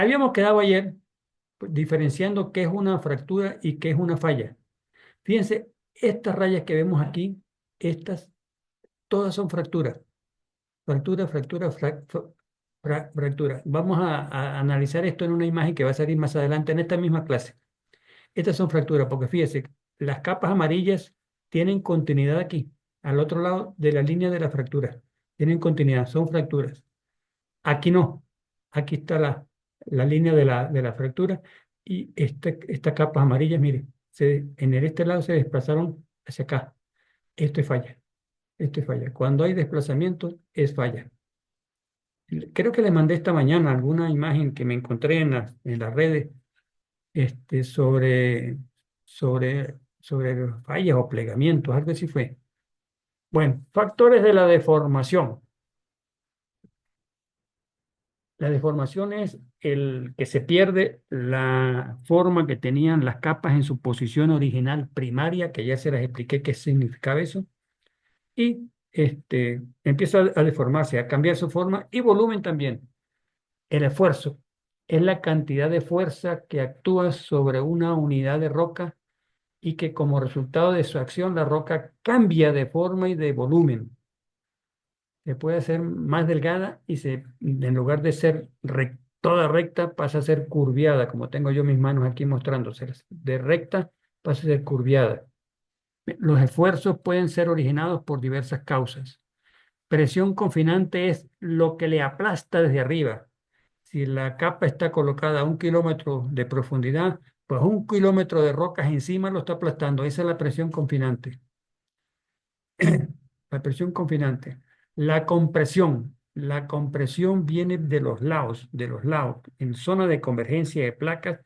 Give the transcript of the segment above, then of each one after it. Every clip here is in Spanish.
Habíamos quedado ayer pues, diferenciando qué es una fractura y qué es una falla. Fíjense, estas rayas que vemos aquí, estas, todas son fracturas. Fractura, fractura, fractura. Vamos a analizar esto en una imagen que va a salir más adelante en esta misma clase. Estas son fracturas, porque fíjense, las capas amarillas tienen continuidad aquí, al otro lado de la línea de la fractura. Tienen continuidad, son fracturas. Aquí no. Aquí está la línea de la fractura y estas capas amarillas, mire, este lado se desplazaron hacia acá. Esto es falla. Esto es falla. Cuando hay desplazamiento, es falla. Creo que le mandé esta mañana alguna imagen que me encontré en las redes sobre fallas o plegamientos, algo así fue. Bueno, factores de la deformación. La deformación es el que se pierde la forma que tenían las capas en su posición original primaria, que ya se las expliqué qué significaba eso, y empieza a deformarse, a cambiar su forma y volumen también. El esfuerzo es la cantidad de fuerza que actúa sobre una unidad de roca y que como resultado de su acción la roca cambia de forma y de volumen. Se puede hacer más delgada y en lugar de ser toda recta pasa a ser curviada, como tengo yo mis manos aquí mostrándoselas. De recta pasa a ser curviada. Los esfuerzos pueden ser originados por diversas causas. Presión confinante es lo que le aplasta desde arriba. Si la capa está colocada a 1 kilómetro de profundidad, pues 1 kilómetro de rocas encima lo está aplastando. Esa es la presión confinante. La presión confinante. La compresión. La compresión viene de los lados, en zona de convergencia de placas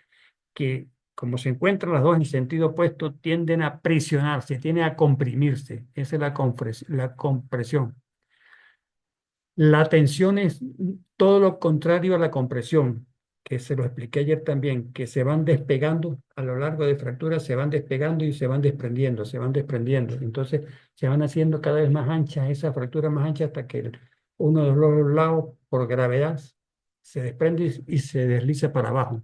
que, como se encuentran las dos en sentido opuesto, tienden a presionarse, tienden a comprimirse. Esa es la compresión. La tensión es todo lo contrario a la compresión, que se lo expliqué ayer también, que se van despegando a lo largo de fracturas, se van despegando y se van desprendiendo, se van desprendiendo. Entonces se van haciendo cada vez más anchas, esas fracturas más anchas hasta que uno de los lados, por gravedad, se desprende y se desliza para abajo.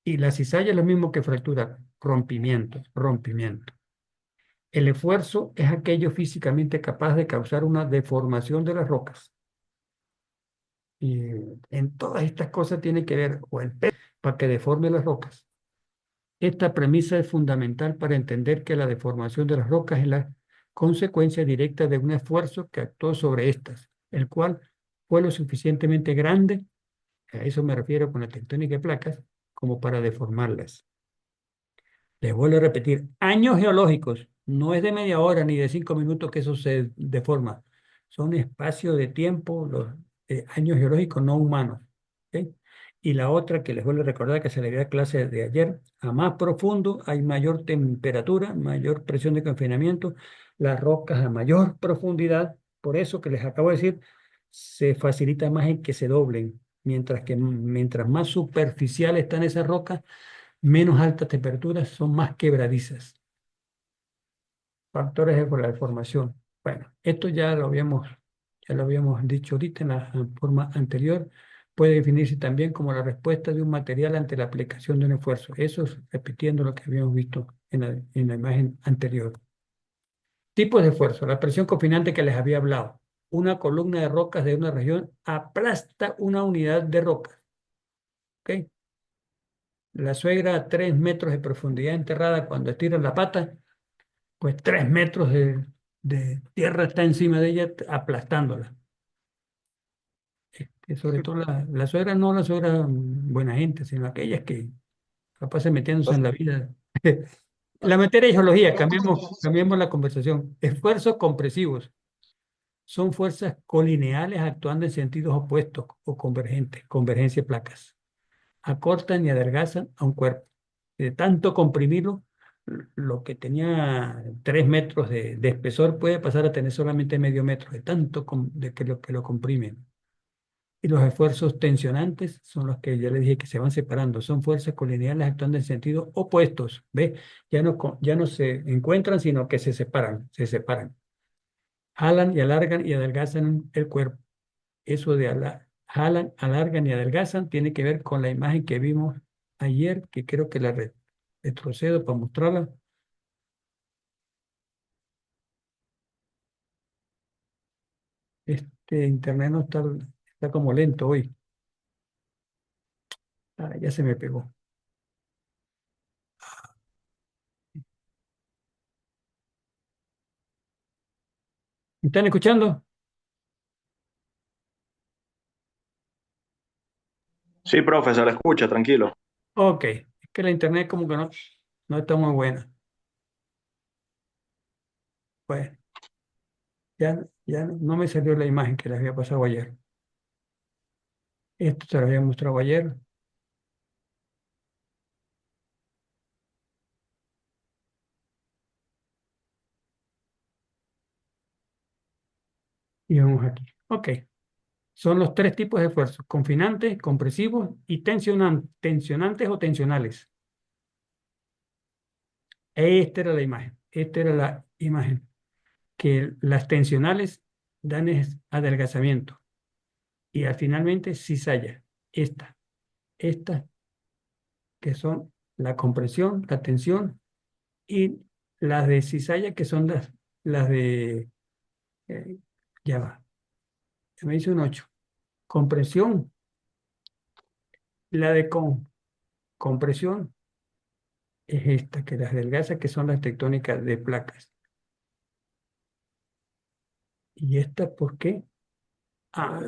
Y la cizalla es lo mismo que fractura, rompimiento, rompimiento. El esfuerzo es aquello físicamente capaz de causar una deformación de las rocas. Y en todas estas cosas tiene que ver, o el peso, para que deforme las rocas. Esta premisa es fundamental para entender que la deformación de las rocas es la consecuencia directa de un esfuerzo que actuó sobre estas, el cual fue lo suficientemente grande, a eso me refiero con la tectónica de placas, como para deformarlas. Les vuelvo a repetir, años geológicos, no es de media hora ni de 5 minutos que eso se deforma, son espacios de tiempo, los años geológicos no humanos. ¿Ok? Y la otra que les vuelvo a recordar que se le dio a clase de ayer, a más profundo hay mayor temperatura, mayor presión de confinamiento, las rocas a mayor profundidad, por eso que les acabo de decir, se facilita más en que se doblen, mientras más superficial están esas rocas, menos altas temperaturas, son más quebradizas. Factores de la deformación. Bueno, esto ya lo habíamos dicho ahorita en la forma anterior. Puede definirse también como la respuesta de un material ante la aplicación de un esfuerzo. Eso es repitiendo lo que habíamos visto en la imagen anterior. Tipos de esfuerzo. La presión confinante que les había hablado. Una columna de rocas de una región aplasta una unidad de rocas. ¿Ok? La suegra a 3 metros de profundidad enterrada cuando estira la pata, pues 3 metros de tierra está encima de ella aplastándola. Sobre todo la suegra, no la suegra buena gente, sino aquellas que capaz de metiéndose en la vida. La materia de geología, cambiemos la conversación. Esfuerzos compresivos son fuerzas colineales actuando en sentidos opuestos o convergentes, convergencia de placas. Acortan y adelgazan a un cuerpo. De tanto comprimirlo, lo que tenía 3 metros de espesor puede pasar a tener solamente medio metro, de tanto de que lo comprimen. Y los esfuerzos tensionantes son los que ya le dije que se van separando, son fuerzas colineales actuando en sentidos opuestos, ¿ves? Ya no se encuentran, sino que se separan, se separan. Jalan y alargan y adelgazan el cuerpo. Eso de jalan, alargan y adelgazan. Tiene que ver con la imagen que vimos ayer, que creo que la retrocedo para mostrarla. Este internet no está, está como lento hoy. Ah, ya se me pegó. ¿Me están escuchando? Sí, profe, se le escucha, tranquilo. Ok, es que la internet como que no, no está muy buena. Pues ya no me salió la imagen que les había pasado ayer. Esto se lo había mostrado ayer y vamos aquí. Ok, son los tres tipos de esfuerzos: confinantes, compresivos y tensionantes o tensionales. Esta era la imagen. Esta era la imagen. Que las tensionales dan es adelgazamiento y finalmente cizalla. Esta que son la compresión, la tensión, y las de cizalla que son las de, eh, ya va, se me dice un 8. Compresión, la de compresión es esta, que las delgadas que son las tectónicas de placas. ¿Y esta por qué? Ah,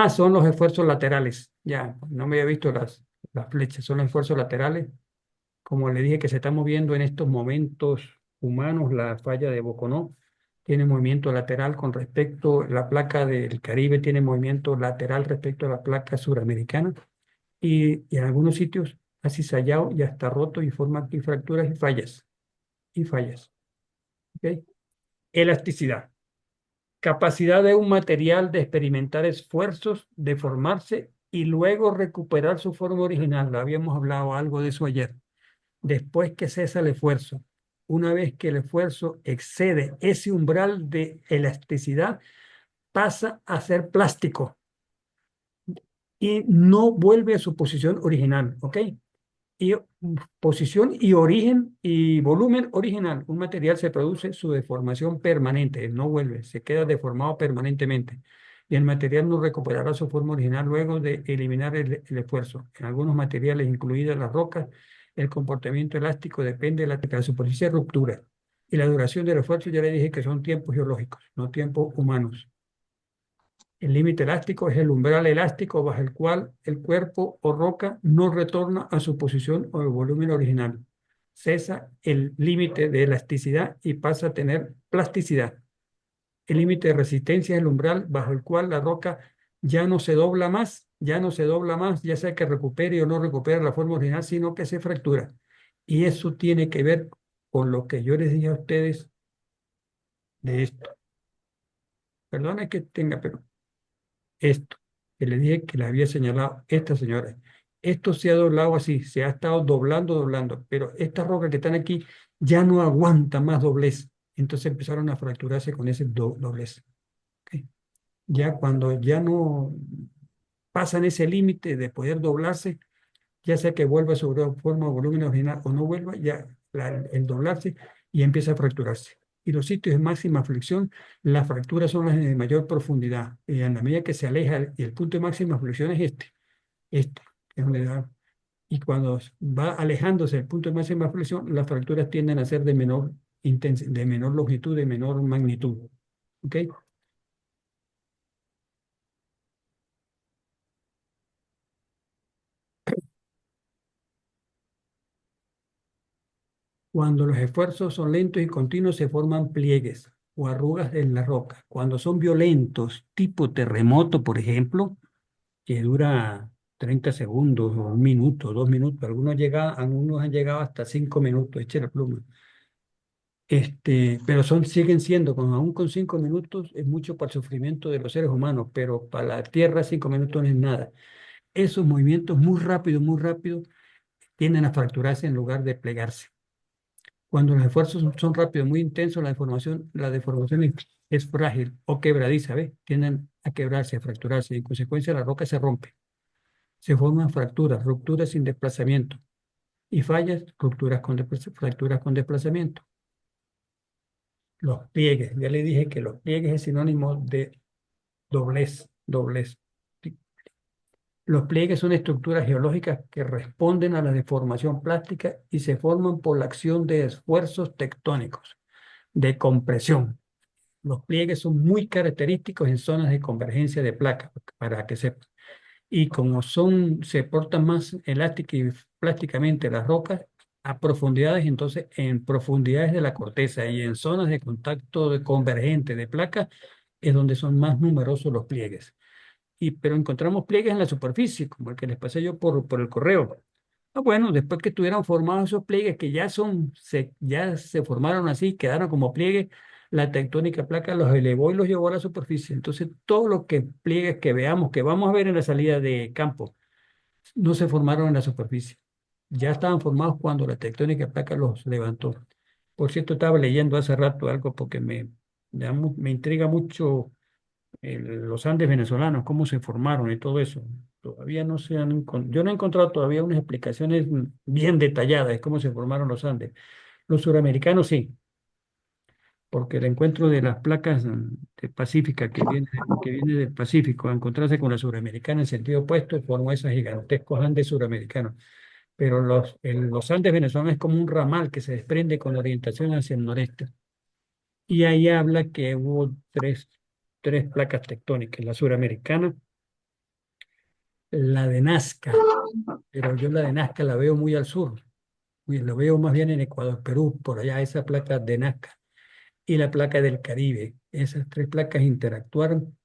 son los esfuerzos laterales. Ya, no me había visto las flechas, son los esfuerzos laterales. Como le dije que se está moviendo en estos momentos humanos, la falla de Boconó tiene movimiento lateral con respecto, la placa del Caribe tiene movimiento lateral respecto a la placa suramericana y en algunos sitios ha cizallado y hasta roto y forma aquí fracturas y fallas. ¿Ok? Elasticidad. Capacidad de un material de experimentar esfuerzos, deformarse y luego recuperar su forma original. Lo habíamos hablado algo de eso ayer. Después que cesa el esfuerzo, una vez que el esfuerzo excede ese umbral de elasticidad, pasa a ser plástico y no vuelve a su posición original, ¿ok? Y posición y origen y volumen original. Un material se produce su deformación permanente, no vuelve, se queda deformado permanentemente. Y el material no recuperará su forma original luego de eliminar el esfuerzo. En algunos materiales, incluidas las rocas, el comportamiento elástico depende de la superficie de ruptura. Y la duración del esfuerzo, ya le dije que son tiempos geológicos, no tiempos humanos. El límite elástico es el umbral elástico bajo el cual el cuerpo o roca no retorna a su posición o el volumen original. Cesa el límite de elasticidad y pasa a tener plasticidad. El límite de resistencia es el umbral bajo el cual la roca ya no se dobla más, ya no se dobla más, ya sea que recupere o no recupere la forma original, sino que se fractura. Y eso tiene que ver con lo que yo les dije a ustedes de esto. Perdona que tenga, pero esto, que le dije que le había señalado esta señora. Esto se ha doblado así, se ha estado doblando, doblando, pero estas rocas que están aquí ya no aguantan más doblez. Entonces empezaron a fracturarse con ese doblez. ¿Ok? Ya cuando ya no pasan ese límite de poder doblarse, ya sea que vuelva a su forma o volumen original o no vuelva, ya el doblarse y empieza a fracturarse. Y los sitios de máxima flexión, las fracturas son las de mayor profundidad. Y en la medida que se aleja, y el punto de máxima flexión es este, que es donde da. Y cuando va alejándose el punto de máxima flexión, las fracturas tienden a ser de menor de menor longitud, de menor magnitud. ¿Ok? Cuando los esfuerzos son lentos y continuos, se forman pliegues o arrugas en la roca. Cuando son violentos, tipo terremoto, por ejemplo, que dura 30 segundos o un minuto, 2 minutos, algunos han llegado hasta 5 minutos, eche la pluma. Pero siguen siendo, aún con 5 minutos, es mucho para el sufrimiento de los seres humanos, pero para la Tierra 5 minutos no es nada. Esos movimientos muy rápido, tienden a fracturarse en lugar de plegarse. Cuando los esfuerzos son rápidos, muy intensos, la deformación es frágil o quebradiza, ¿ves? Tienden a quebrarse, a fracturarse, y en consecuencia la roca se rompe. Se forman fracturas, rupturas sin desplazamiento. Y fallas, fracturas con desplazamiento. Los pliegues, ya le dije que los pliegues es sinónimo de doblez, doblez. Los pliegues son estructuras geológicas que responden a la deformación plástica y se forman por la acción de esfuerzos tectónicos, de compresión. Los pliegues son muy característicos en zonas de convergencia de placas, para que sepan. Y como se portan más elásticas y plásticamente las rocas, a profundidades, entonces en profundidades de la corteza y en zonas de contacto convergente de placas es donde son más numerosos los pliegues. Pero encontramos pliegues en la superficie, como el que les pasé yo por el correo. Bueno, después que estuvieron formados esos pliegues que ya se formaron así, quedaron como pliegues, la tectónica placa los elevó y los llevó a la superficie. Entonces, todos los pliegues que veamos, que vamos a ver en la salida de campo, no se formaron en la superficie. Ya estaban formados cuando la tectónica placa los levantó. Por cierto, estaba leyendo hace rato algo porque me intriga mucho los Andes venezolanos, cómo se formaron y todo eso. Todavía no se han yo no he encontrado todavía unas explicaciones bien detalladas de cómo se formaron los Andes. Los suramericanos sí, porque el encuentro de las placas de Pacífica que viene del Pacífico a encontrarse con la suramericana en sentido opuesto formó esos gigantescos Andes suramericanos. Pero los Andes venezolanos es como un ramal que se desprende con la orientación hacia el noreste. Y ahí habla que hubo tres placas tectónicas, la suramericana, la de Nazca, pero yo la de Nazca la veo muy al sur, y lo veo más bien en Ecuador, Perú, por allá esa placa de Nazca, y la placa del Caribe. Esas tres placas interactuaron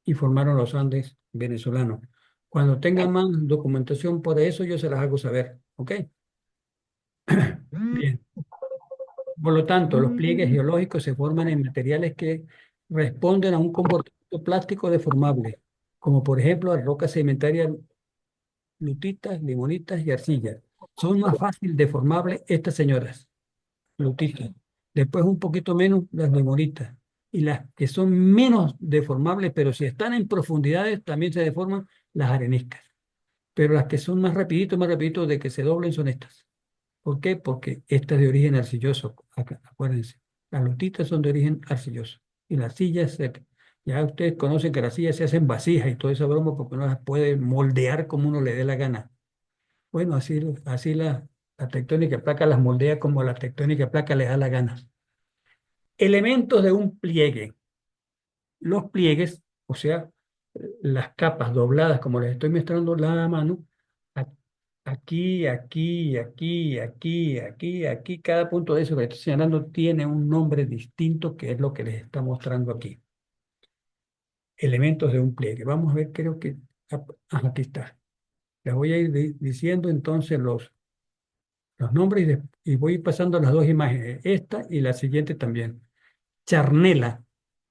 y formaron los Andes venezolanos. Cuando tengan más documentación por eso, yo se las hago saber, ¿ok? Bien. Por lo tanto, los pliegues geológicos se forman en materiales que responden a un comportamiento plástico deformable, como por ejemplo las rocas sedimentarias lutitas, limonitas y arcillas. Son más fácil deformables estas señoras, lutitas. Después un poquito menos las limonitas. Y las que son menos deformables, pero si están en profundidades, también se deforman las areniscas. Pero las que son más rapidito de que se doblen son estas. ¿Por qué? Porque esta es de origen arcilloso. Acuérdense, las lutitas son de origen arcilloso. Y las sillas, ya ustedes conocen que las sillas se hacen vasijas y toda esa broma porque uno las puede moldear como uno le dé la gana. Bueno, así la tectónica placa las moldea como la tectónica placa les da la gana. Elementos de un pliegue. Los pliegues, o sea, las capas dobladas, como les estoy mostrando la mano, a- aquí, aquí, aquí, aquí, aquí, aquí, cada punto de eso que estoy señalando tiene un nombre distinto que es lo que les está mostrando aquí. Elementos de un pliegue. Vamos a ver, creo que, aquí está. Les voy a ir diciendo entonces los nombres y voy pasando las dos imágenes, esta y la siguiente también. Charnela,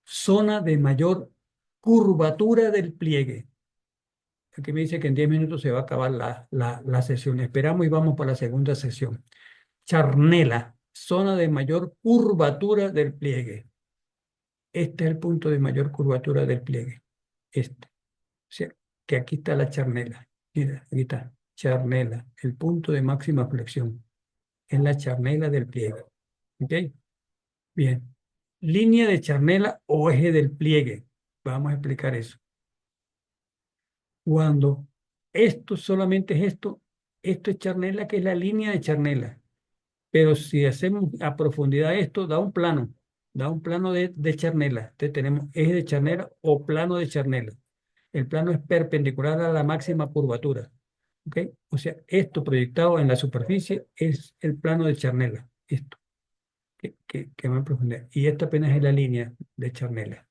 zona de mayor curvatura del pliegue. Aquí me dice que en 10 minutos se va a acabar la sesión. Esperamos y vamos para la segunda sesión. Charnela, zona de mayor curvatura del pliegue. Este es el punto de mayor curvatura del pliegue. Este. O sea, que aquí está la charnela. Mira, aquí está. Charnela, el punto de máxima flexión. Es la charnela del pliegue. ¿Ok? Bien. Línea de charnela o eje del pliegue. Vamos a explicar eso. Cuando esto solamente es esto es charnela, que es la línea de charnela. Pero si hacemos a profundidad esto, da un plano de charnela. Entonces tenemos eje de charnela o plano de charnela. El plano es perpendicular a la máxima curvatura. ¿Ok? O sea, esto proyectado en la superficie es el plano de charnela. Esto, que va en profundidad. Y esta apenas es la línea de charnela.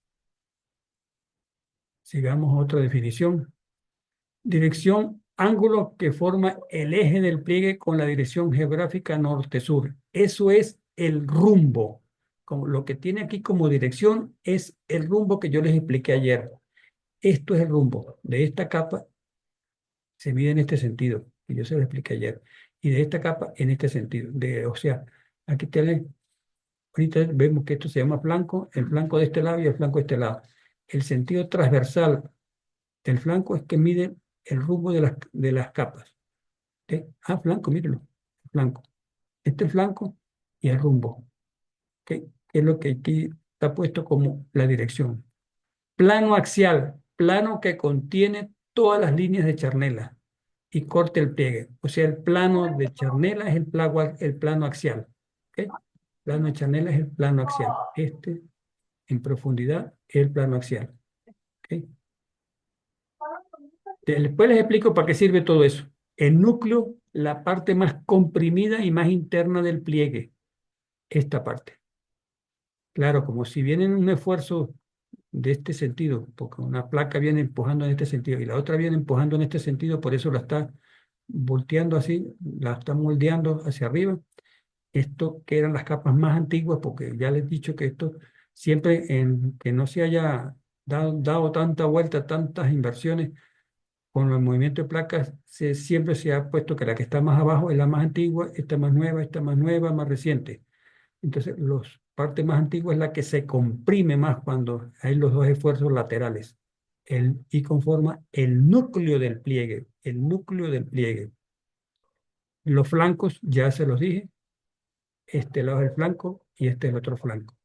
Sigamos otra definición. Dirección, ángulo que forma el eje del pliegue con la dirección geográfica norte-sur. Eso es el rumbo. Como lo que tiene aquí como dirección es el rumbo que yo les expliqué ayer. Esto es el rumbo. De esta capa se mide en este sentido, que yo se lo expliqué ayer. Y de esta capa en este sentido. O sea, aquí tienen Ahorita vemos que esto se llama flanco, el flanco de este lado y el flanco de este lado. El sentido transversal del flanco es que mide el rumbo de las capas. ¿Ok? Ah, flanco, mírenlo, flanco. Este flanco y el rumbo. ¿Ok? Que es lo que aquí está puesto como la dirección. Plano axial, plano que contiene todas las líneas de charnela y corte el pliegue. O sea, el plano de charnela es el plano axial. ¿Ok? Plano de charnela es el plano axial. Este en profundidad es el plano axial. ¿Ok? Después les explico para qué sirve todo eso. El núcleo, la parte más comprimida y más interna del pliegue, esta parte. Claro, como si viene un esfuerzo de este sentido, porque una placa viene empujando en este sentido y la otra viene empujando en este sentido, por eso la está volteando así, la está moldeando hacia arriba. Esto que eran las capas más antiguas, porque ya les he dicho que esto siempre en que no se haya dado tanta vuelta, tantas inversiones con el movimiento de placas, siempre se ha puesto que la que está más abajo es la más antigua, esta más nueva, más reciente. Entonces, la parte más antigua es la que se comprime más cuando hay los dos esfuerzos laterales y conforma el núcleo del pliegue, el núcleo del pliegue. Los flancos, ya se los dije, este lado es el flanco y este es el otro flanco.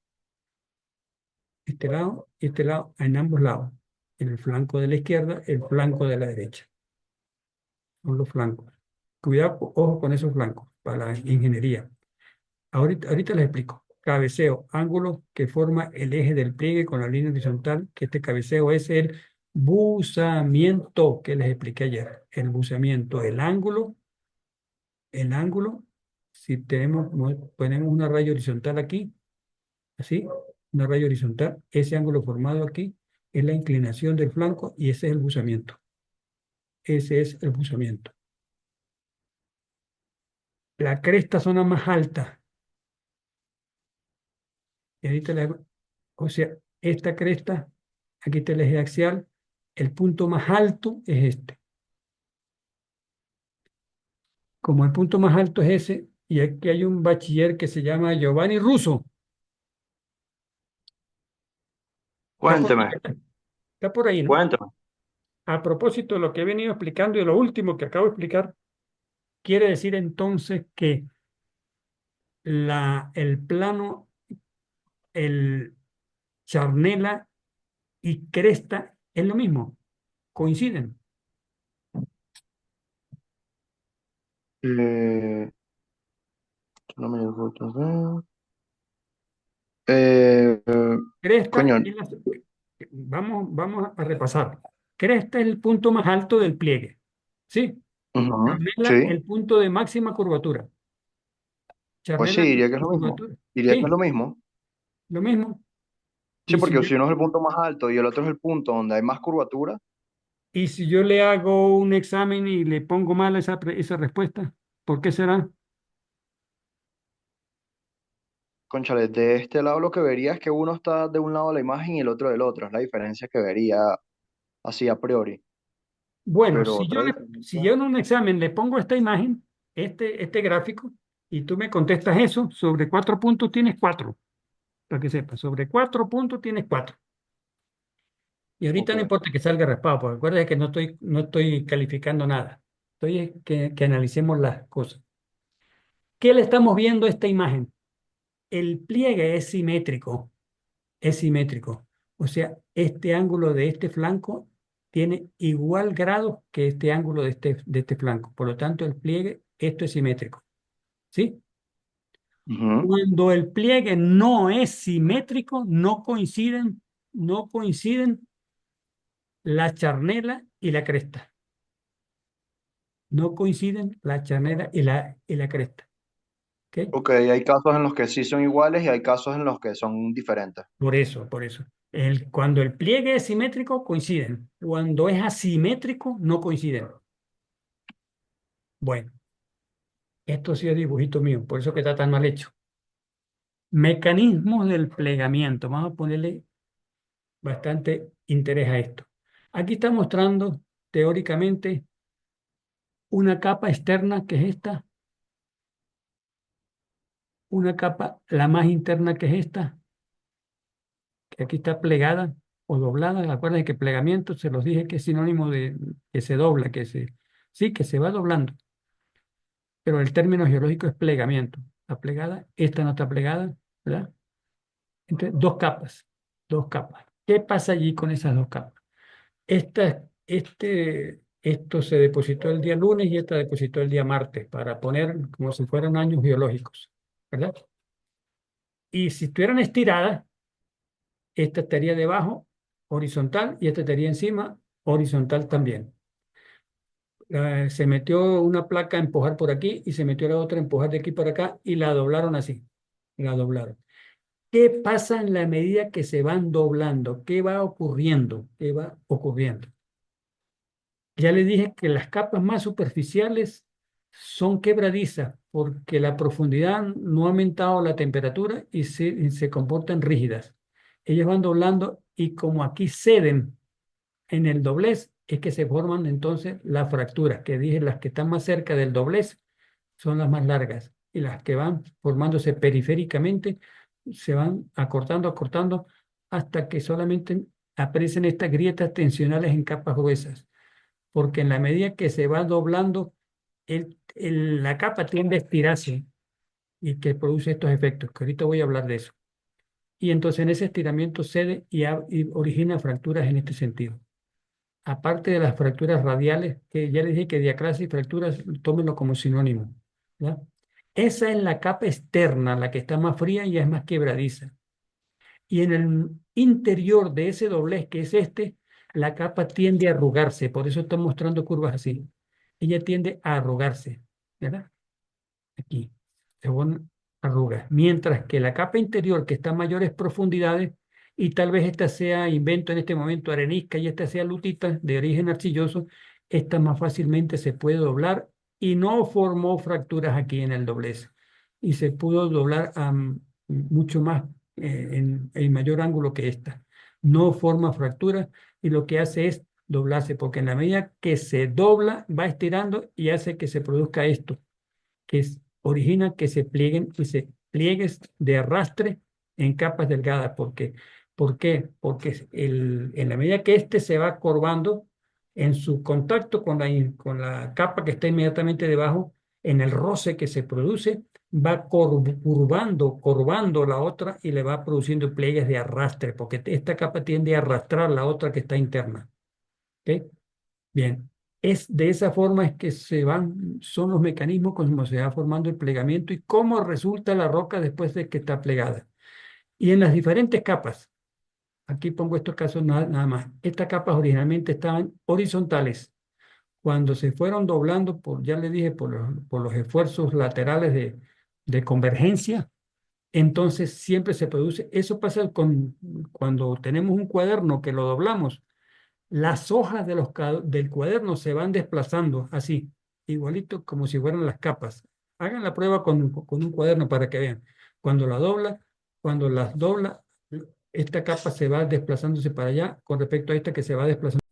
Este lado y este lado en ambos lados. En el flanco de la izquierda, el flanco de la derecha. Son los flancos. Cuidado, ojo con esos flancos para la ingeniería. Ahorita les explico. Cabeceo, ángulo que forma el eje del pliegue con la línea horizontal, que este cabeceo es el buzamiento que les expliqué ayer. El buzamiento, el ángulo, si ponemos una raya horizontal aquí, así, una raya horizontal, ese ángulo formado aquí es la inclinación del flanco y ese es el buzamiento. Ese es el buzamiento. La cresta zona más alta. Y ahorita o sea, esta cresta, aquí está el eje axial, el punto más alto es este. Como el punto más alto es ese, y aquí hay un bachiller que se llama Giovanni Russo. Está por ahí, Cuénteme, ¿verdad? Está por ahí, ¿no? cuénteme. A propósito de lo que he venido explicando y lo último que acabo de explicar, quiere decir entonces que el plano, el charnela y cresta es lo mismo, coinciden. Eh, no me dio Cresta coño, vamos a repasar. Cresta es el punto más alto del pliegue. ¿Sí? ujú, Charnela, sí, el punto de máxima curvatura. pues sí, Charnela, diría que es máxima lo mismo. curvatura. Diría que es Sí, lo mismo. lo mismo. Sí, Y si porque yo, si uno es el punto más alto y el otro es el punto donde hay más curvatura, y si yo le hago un examen y le pongo mal esa respuesta, ¿por qué será? cónchale, de este lado lo que vería es que uno está de un lado de la imagen y el otro del otro. Es la diferencia que vería así a priori. Bueno, Pero otra si diferencia, yo en un examen le pongo esta imagen, este gráfico, y tú me contestas eso, sobre 4 puntos tienes 4, para que sepas, sobre 4 puntos tienes 4. Y ahorita no ok. importa que salga raspado, porque acuérdate que no estoy calificando nada. Estoy que analicemos las cosas. ¿Qué le estamos viendo a esta imagen? El pliegue es simétrico, es simétrico. O sea, este ángulo de este flanco tiene igual grado que este ángulo de este flanco. Por lo tanto, el pliegue, esto es simétrico. ¿Sí? Ujú, Cuando el pliegue no es simétrico, no coinciden la charnela y la cresta. No coinciden la charnera y la cresta. ¿Ok? ok, hay casos en los que sí son iguales y hay casos en los que son diferentes. Por eso. Cuando el pliegue es simétrico, coinciden. Cuando es asimétrico, no coinciden. Bueno, esto sí es dibujito mío, por eso que está tan mal hecho. Mecanismos del plegamiento. Vamos a ponerle bastante interés a esto. Aquí está mostrando teóricamente una capa externa, que es esta, una capa, la más interna que es esta, que aquí está plegada o doblada. Acuérdense que plegamiento, se los dije que es sinónimo de que se dobla, sí, que se va doblando, pero el término geológico es plegamiento. Está plegada, esta no está plegada, ¿verdad? Entonces, dos capas. ¿Qué pasa allí con esas dos capas? Esto se depositó el día lunes y esta depositó el día martes para poner como si fueran años geológicos, ¿verdad? Y si estuvieran estiradas, esta estaría debajo, horizontal, y esta estaría encima, horizontal también. Se metió una placa a empujar por aquí y se metió la otra a empujar de aquí para acá y la doblaron así, la doblaron. ¿Qué pasa en la medida que se van doblando? ¿Qué va ocurriendo? ¿Qué va ocurriendo? Ya le dije que las capas más superficiales son quebradizas porque la profundidad no ha aumentado la temperatura y se comportan rígidas. Ellas van doblando y como aquí ceden en el doblez, es que se forman entonces las fracturas, que dije las que están más cerca del doblez son las más largas y las que van formándose periféricamente se van acortando, acortando hasta que solamente aparecen estas grietas tensionales en capas gruesas, porque en la medida que se va doblando, la capa tiende a estirarse y que produce estos efectos, que ahorita voy a hablar de eso. Y entonces en ese estiramiento cede y origina fracturas en este sentido. Aparte de las fracturas radiales, que ya les dije que diacrasia y fracturas, tómenlo como sinónimo, ¿ya? Esa es la capa externa, la que está más fría y es más quebradiza. Y en el interior de ese doblez, que es la capa tiende a arrugarse, por eso estoy mostrando curvas así. Ella tiende a arrugarse, ¿verdad? Aquí, según arrugas. Mientras que la capa interior, que está a mayores profundidades, y tal vez esta sea invento en este momento arenisca y esta sea lutita de origen arcilloso, esta más fácilmente se puede doblar y no formó fracturas aquí en el doblez. Y se pudo doblar a mucho más, en mayor ángulo que esta. No forma fracturas y lo que hace es doblarse, porque en la medida que se dobla, va estirando y hace que se produzca esto origina que se plieguen y se pliegues de arrastre en capas delgadas. ¿Por qué? Porque en la medida que se va curvando, en su contacto con la capa que está inmediatamente debajo, en el roce que se produce, va curvando la otra y le va produciendo pliegues de arrastre, porque esta capa tiende a arrastrar la otra que está interna. ¿Ok? Bien, de esa forma es que son los mecanismos como se va formando el plegamiento y cómo resulta la roca después de que está plegada. Y en las diferentes capas, aquí pongo estos casos nada más, estas capas originalmente estaban horizontales. Cuando se fueron doblando, ya le dije, por los esfuerzos laterales de convergencia, entonces siempre se produce, eso pasa cuando tenemos un cuaderno que lo doblamos, las hojas del cuaderno se van desplazando así, igualito como si fueran las capas. Hagan la prueba con un cuaderno para que vean. Cuando la dobla, cuando las dobla, esta capa se va desplazándose para allá con respecto a esta que se va desplazando.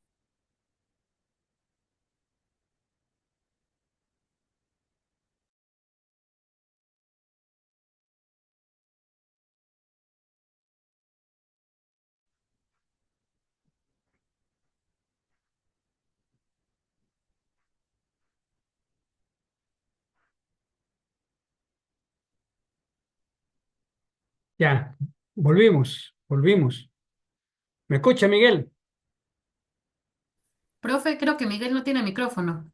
Ya, volvimos. ¿Me escucha, Miguel? Profe, creo que Miguel no tiene micrófono.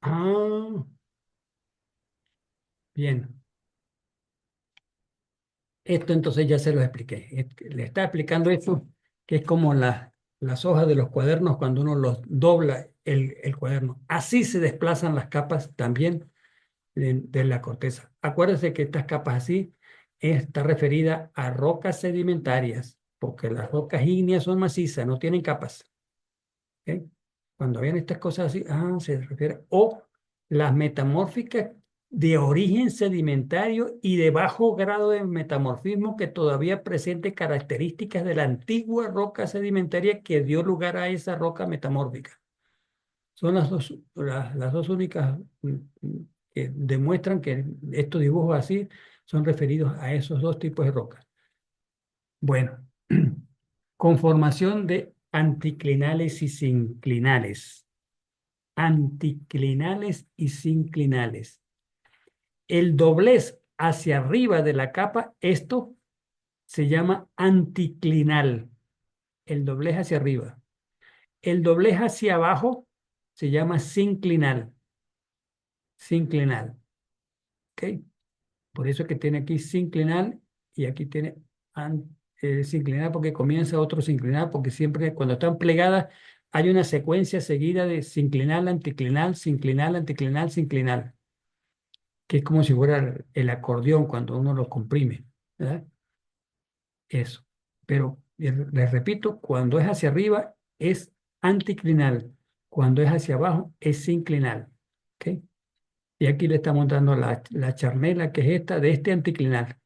Ah, bien. Esto entonces ya se lo expliqué. Le está explicando esto, que es como las hojas de los cuadernos cuando uno los dobla el cuaderno. Así se desplazan las capas también de la corteza. Acuérdense que estas capas así está referida a rocas sedimentarias, porque las rocas ígneas son macizas, no tienen capas. ¿Ok? Cuando vean estas cosas así, se refiere, o las metamórficas de origen sedimentario y de bajo grado de metamorfismo que todavía presente características de la antigua roca sedimentaria que dio lugar a esa roca metamórfica. Son las dos únicas que demuestran que estos dibujos así son referidos a esos dos tipos de rocas. Bueno, conformación de anticlinales y sinclinales. Anticlinales y sinclinales. El doblez hacia arriba de la capa, esto se llama anticlinal. El doblez hacia arriba. El doblez hacia abajo se llama sinclinal. Sinclinal. ¿Ok? Por eso que tiene aquí sinclinal y aquí tiene sinclinal porque comienza otro sinclinal, porque siempre cuando están plegadas hay una secuencia seguida de sinclinal, anticlinal, sinclinal, anticlinal, sinclinal, que es como si fuera el acordeón cuando uno lo comprime, ¿verdad? Eso. Pero les repito, cuando es hacia arriba es anticlinal, cuando es hacia abajo es sinclinal. ¿Ok? Y aquí le estamos dando la charnela, que es esta, de este anticlinal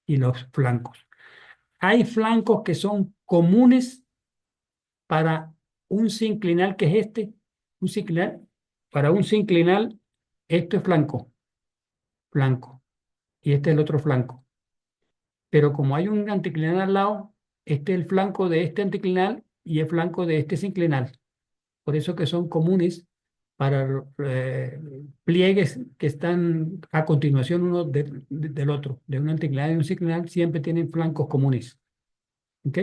y los flancos. Hay flancos que son comunes para un sinclinal, que es este, un sinclinal. Para un sinclinal, esto es flanco, flanco, y este es el otro flanco. Pero como hay un anticlinal al lado, este es el flanco de este anticlinal y el flanco de este sinclinal. Por eso que son comunes para pliegues que están a continuación uno del otro, de un anticlinal y un sinclinal, siempre tienen flancos comunes. ¿Ok?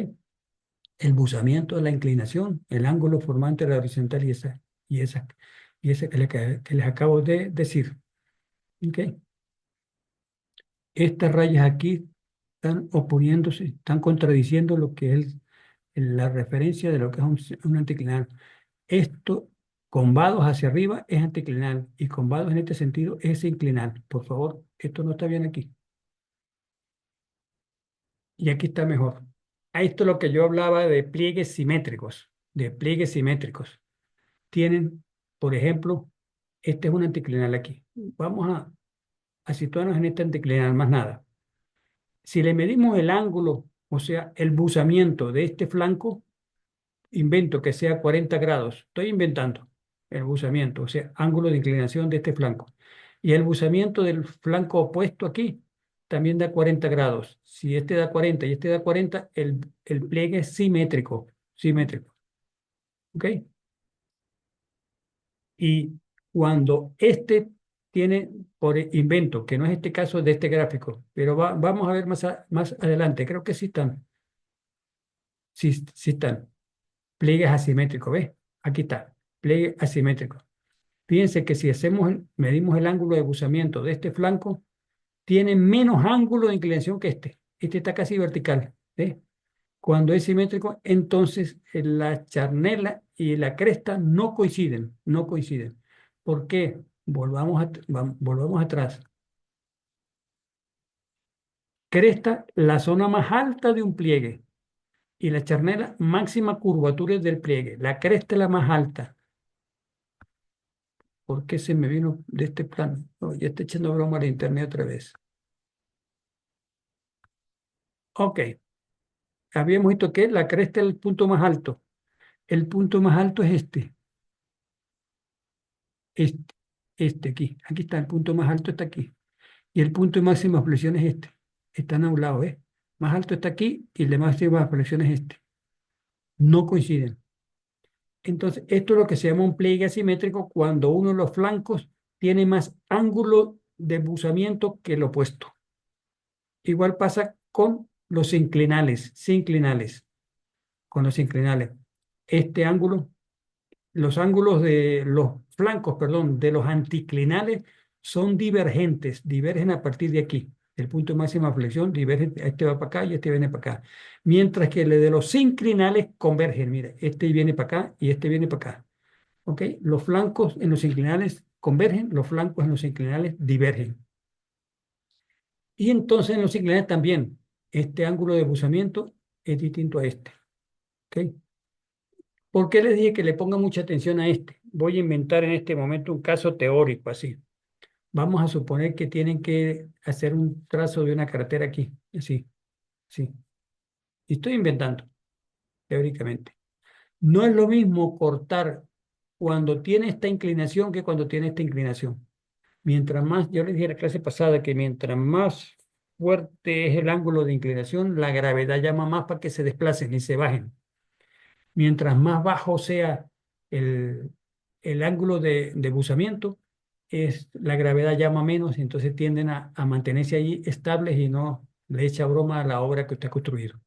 El buzamiento de la inclinación, el ángulo formante de la horizontal y esa, y ese que les acabo de decir. ¿Ok? Estas rayas aquí están oponiéndose, están contradiciendo lo que es la referencia de lo que es un anticlinal. Esto con vados hacia arriba es anticlinal y con vados en este sentido es inclinal. Por favor, esto no está bien aquí. Y aquí está mejor. A esto es lo que yo hablaba de pliegues simétricos, de pliegues simétricos. Tienen, por ejemplo, este es un anticlinal aquí. Vamos a situarnos en este anticlinal, más nada. Si le medimos el ángulo, o sea, el buzamiento de este flanco, invento que sea 40 grados. Estoy inventando el buzamiento, o sea, ángulo de inclinación de este flanco. Y el buzamiento del flanco opuesto aquí también da 40 grados. Si este da 40 y este da 40, el pliegue es simétrico, simétrico. ¿Ok? Y cuando este tiene, por invento, que no es este caso de este gráfico, pero vamos a ver más adelante, creo que sí están, sí están, pliegues asimétricos, ¿ves? Aquí está, pliegue asimétrico. Fíjense que si medimos el ángulo de buzamiento de este flanco, tiene menos ángulo de inclinación que este. Este está casi vertical, ¿ves? Cuando es simétrico, entonces la charnela y la cresta no coinciden, no coinciden. ¿Por qué? Volvamos atrás. Cresta, la zona más alta de un pliegue, y la charnela, máxima curvatura del pliegue. La cresta es la más alta. ¿Por qué se me vino de este plano? Oh, ya estoy echando broma a la internet otra vez. Ok, habíamos visto que la cresta es el punto más alto. El punto más alto es este, este aquí. Aquí está, el punto más alto está aquí. Y el punto de máxima flexión es este. Están a un lado, ¿eh? Más alto está aquí y el de máxima flexión es este. No coinciden. Entonces, esto es lo que se llama un pliegue asimétrico cuando uno de los flancos tiene más ángulo de buzamiento que el opuesto. Igual pasa con los sinclinales, con los inclinales. Este ángulo, los ángulos de los flancos, perdón, de los anticlinales son divergentes, divergen a partir de aquí. El punto de máxima flexión diverge, este va para acá y este viene para acá. Mientras que el de los sinclinales convergen, mire, este viene para acá y este viene para acá. ¿Ok? Los flancos en los inclinales convergen, los flancos en los inclinales divergen. Y entonces en los inclinales también, este ángulo de buzamiento es distinto a este. ¿Ok? ¿Por qué les dije que le ponga mucha atención a este? Voy a inventar en este momento un caso teórico así. Vamos a suponer que tienen que hacer un trazo de una carretera aquí. Así, sí. Y estoy inventando, teóricamente. No es lo mismo cortar cuando tiene esta inclinación que cuando tiene esta inclinación. Mientras más, yo les dije en la clase pasada que mientras más fuerte es el ángulo de inclinación, la gravedad llama más para que se desplacen y se bajen. Mientras más bajo sea el, el ángulo de buzamiento, la gravedad llama menos y entonces tienden a mantenerse allí estables y no le echa broma a la obra que usted ha construido.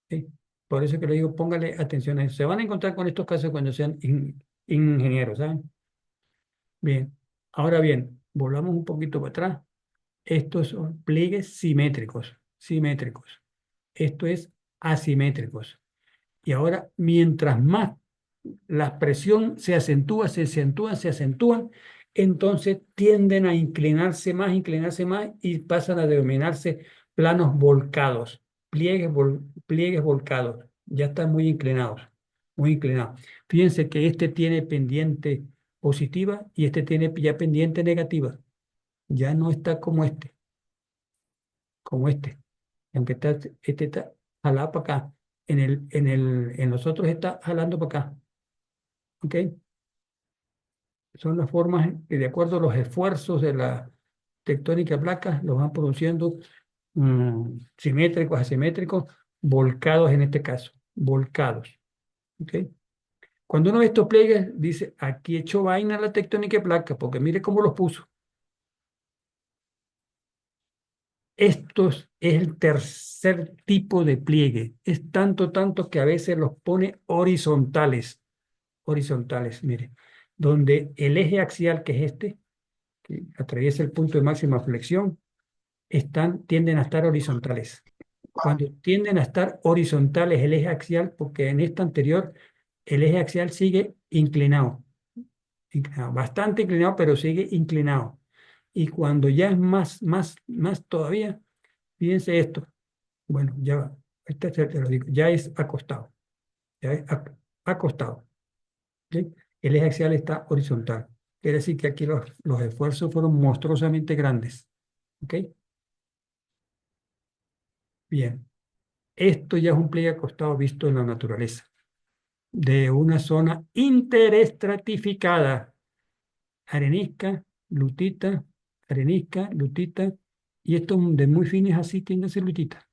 ¿Sí? Por eso que le digo, póngale atención a eso. Se van a encontrar con estos casos cuando sean ingenieros, ¿saben? Bien, ahora bien, volvamos un poquito para atrás. Estos son pliegues simétricos, simétricos. Esto es asimétricos. Y ahora, mientras más la presión se acentúa, se acentúan, se acentúan, entonces tienden a inclinarse más y pasan a denominarse planos volcados, pliegues volcados. Ya están muy inclinados, muy inclinados. Fíjense que este tiene pendiente positiva y este tiene ya pendiente negativa. Ya no está como este. Aunque este está jalado para acá. En los otros está jalando para acá. ¿Ok? Son las formas que de acuerdo a los esfuerzos de la tectónica de placas los van produciendo simétricos, asimétricos, volcados en este caso, volcados. ¿Ok? Cuando uno ve estos pliegues, dice, aquí echó vaina la tectónica de placas, porque mire cómo los puso. Es el tercer tipo de pliegue. Es tanto que a veces los pone horizontales. Horizontales, mire. Donde el eje axial, que es este, que atraviesa el punto de máxima flexión, tienden a estar horizontales. Cuando tienden a estar horizontales el eje axial, porque en esta anterior el eje axial sigue inclinado, bastante inclinado, pero sigue inclinado. Y cuando ya es más todavía, fíjense esto. Bueno, ya va. Este te lo digo, ya es acostado. Ya es acostado. ¿Ok? El eje axial está horizontal. Quiere decir que aquí los esfuerzos fueron monstruosamente grandes. ¿Ok? Bien. Esto ya es un pliegue acostado visto en la naturaleza, de una zona interestratificada. Arenisca, lutita, arenisca, lutita, y esto de muy fines así tiende a ser lutita.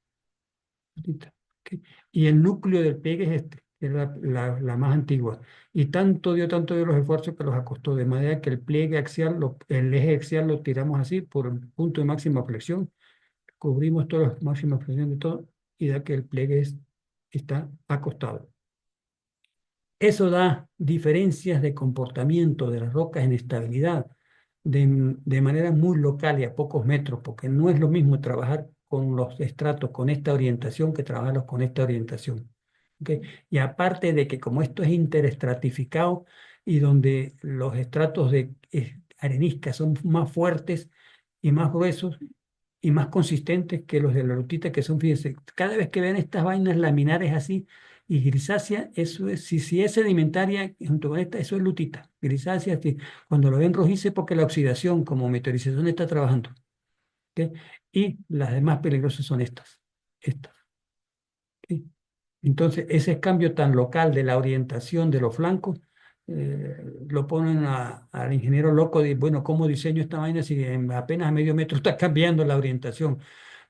Lutita, ¿ok? Y el núcleo del pliegue es este, que es la más antigua. Y tanto dio los esfuerzos que los acostó, de manera que el pliegue axial, el eje axial lo tiramos así por el punto de máxima flexión, cubrimos todas las máximas flexiones de todo, y da que el pliegue está acostado. Eso da diferencias de comportamiento de las rocas en estabilidad de manera muy local y a pocos metros, porque no es lo mismo trabajar con los estratos con esta orientación que trabajarlos con esta orientación. ¿Ok? Y aparte de que como esto es interestratificado y donde los estratos de arenisca son más fuertes y más gruesos y más consistentes que los de la lutita, que son, fíjense, cada vez que ven estas vainas laminares así, y grisácea, eso es, si es sedimentaria, junto con esta, eso es lutita. Grisácea, cuando lo ven rojizo es porque la oxidación como meteorización está trabajando. ¿Ok? Y las demás peligrosas son estas. Estas. ¿Ok? Entonces, ese cambio tan local de la orientación de los flancos, lo ponen al ingeniero loco de, bueno, ¿cómo diseño esta vaina si en apenas a medio metro está cambiando la orientación?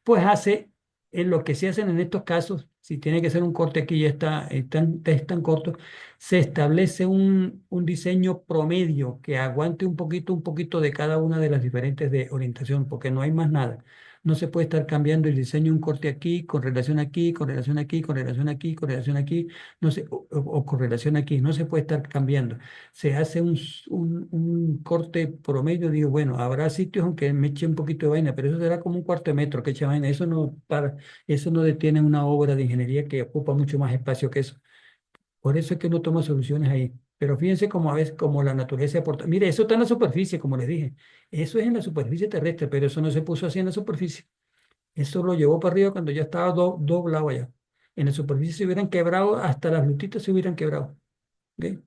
Pues hace en lo que se hacen en estos casos, si tiene que ser un corte aquí ya es tan corto, se establece un diseño promedio que aguante un poquito de cada una de las diferentes de orientación, porque no hay más nada. No se puede estar cambiando el diseño, un corte aquí, con relación aquí, con relación aquí, con relación aquí, con relación aquí, no sé, o con relación aquí, no se puede estar cambiando. Se hace un corte promedio, digo, bueno, habrá sitios aunque me eche un poquito de vaina, pero eso será como un cuarto de metro que eche vaina, eso no detiene una obra de ingeniería que ocupa mucho más espacio que eso. Por eso es que uno toma soluciones ahí. Pero fíjense cómo a veces, como la naturaleza aporta. Mire, eso está en la superficie, como les dije. Eso es en la superficie terrestre, pero eso no se puso así en la superficie. Eso lo llevó para arriba cuando ya estaba doblado allá. En la superficie se hubieran quebrado, hasta las lutitas se hubieran quebrado. ¿Ok?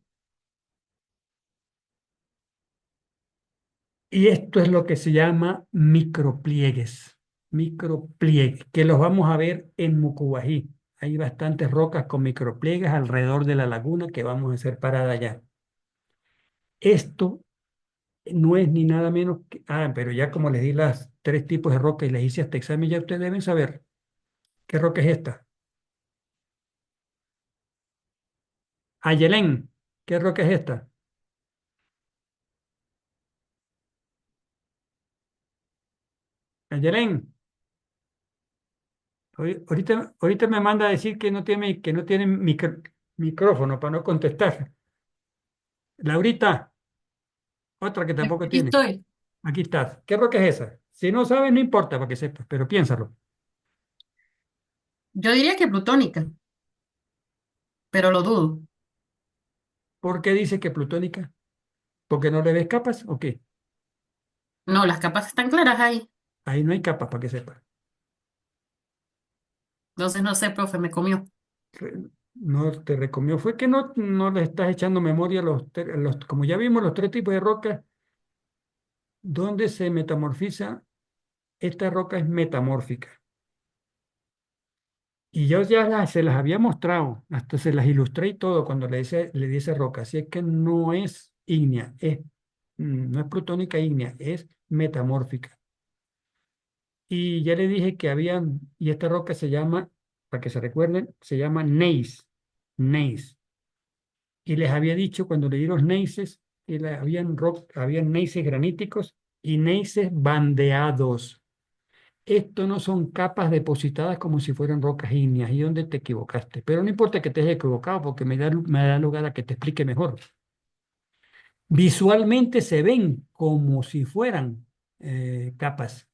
Y esto es lo que se llama micropliegues. Micropliegues, que los vamos a ver en Mucubají. Hay bastantes rocas con micropliegues alrededor de la laguna que vamos a hacer parada allá. Esto No es ni nada menos que... Ah, pero ya como les di las tres tipos de roca y les hice este examen, ya ustedes deben saber qué roca es esta. Ayelén, ¿qué roca es esta? Ayelén, ahorita me manda a decir que no tiene micrófono para no contestar. Laurita, otra que tampoco Aquí tiene. estoy. Aquí está. ¿Qué roca es esa? Si no sabes, no importa para que sepas, pero piénsalo. Yo diría que plutónica, pero lo dudo. ¿Por qué dice que plutónica? ¿Porque no le ves capas o qué? No, las capas están claras ahí. Ahí no hay capas para que sepas. Entonces no sé, profe, me comió. No te recomiendo. Fue que no le estás echando memoria a como ya vimos, los tres tipos de rocas, donde se metamorfiza, esta roca es metamórfica. Y yo ya se las había mostrado, hasta se las ilustré y todo cuando le di esa roca. Así es que no es ígnea, no es plutónica ígnea, es metamórfica. Y ya le dije que habían, y esta roca se llama, para que se recuerden, se llama gneiss. Gneiss. Y les había dicho cuando le di los gneisses, que habían gneisses graníticos y gneisses bandeados. Esto no son capas depositadas como si fueran rocas ígneas, y donde te equivocaste. Pero no importa que te hayas equivocado, porque me da lugar a que te explique mejor. Visualmente se ven como si fueran capas.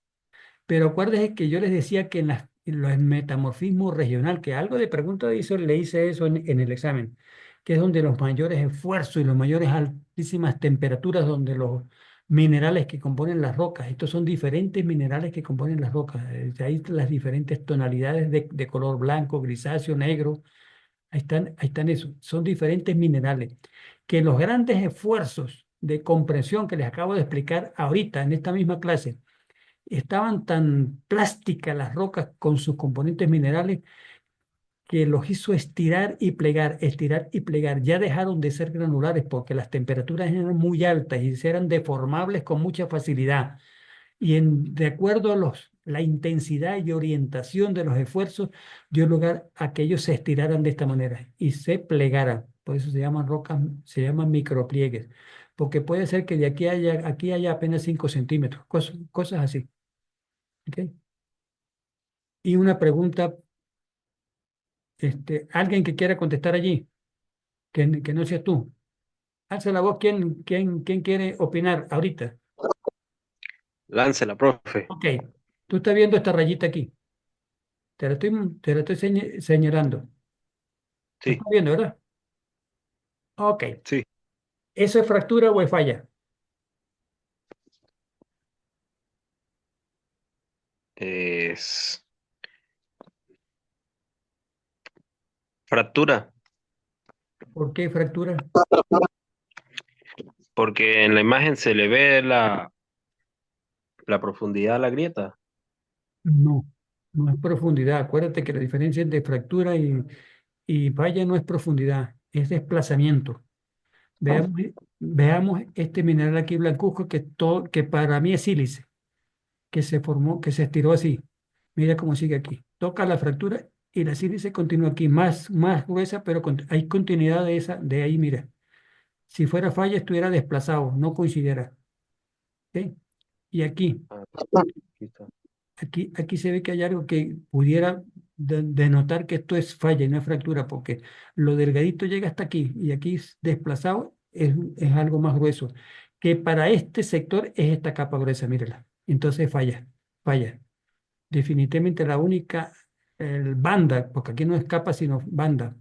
Pero acuérdense que yo les decía que en los metamorfismo regional, que algo de pregunta le hice eso en el examen, que es donde los mayores esfuerzos y los mayores altísimas temperaturas, donde los minerales que componen las rocas, estos son diferentes minerales que componen las rocas, de ahí las diferentes tonalidades de color blanco, grisáceo, negro, ahí están esos, son diferentes minerales, que los grandes esfuerzos de compresión que les acabo de explicar ahorita en esta misma clase, estaban tan plásticas las rocas con sus componentes minerales que los hizo estirar y plegar, estirar y plegar. Ya dejaron de ser granulares porque las temperaturas eran muy altas y eran deformables con mucha facilidad. De acuerdo a la intensidad y orientación de los esfuerzos, dio lugar a que ellos se estiraran de esta manera y se plegaran. Por eso se llaman rocas, se llaman micropliegues, porque puede ser que de aquí haya apenas 5 centímetros, cosas así. ¿Ok? Y una pregunta, alguien que quiera contestar allí, que no seas tú. Alza la voz, ¿quién quiere opinar ahorita? Láncela, profe. Ok, tú estás viendo esta rayita aquí. Te la estoy señalando. ¿La Sí, estás viendo, verdad? Ok. sí. ¿Eso es fractura o es falla? Es fractura, ¿Por qué fractura? porque en la imagen se le ve la profundidad de la grieta. No, no es profundidad. Acuérdate que la diferencia entre fractura y falla no es profundidad, es desplazamiento. Veamos, veamos este mineral aquí blancuzco que para mí es sílice, que se formó, que se estiró así. Mira cómo sigue aquí. Toca la fractura y la sílice continúa aquí, más gruesa, pero hay continuidad de ahí, mira. Si fuera falla, estuviera desplazado, no coincidiera. ¿Ok? Y Ah, aquí está. aquí se ve que hay algo que pudiera denotar que esto es falla y no es fractura, porque lo delgadito llega hasta aquí y aquí es desplazado, es algo más grueso, que para este sector es esta capa gruesa, mírala. Entonces falla. Definitivamente la única banda, porque aquí no es capa sino banda,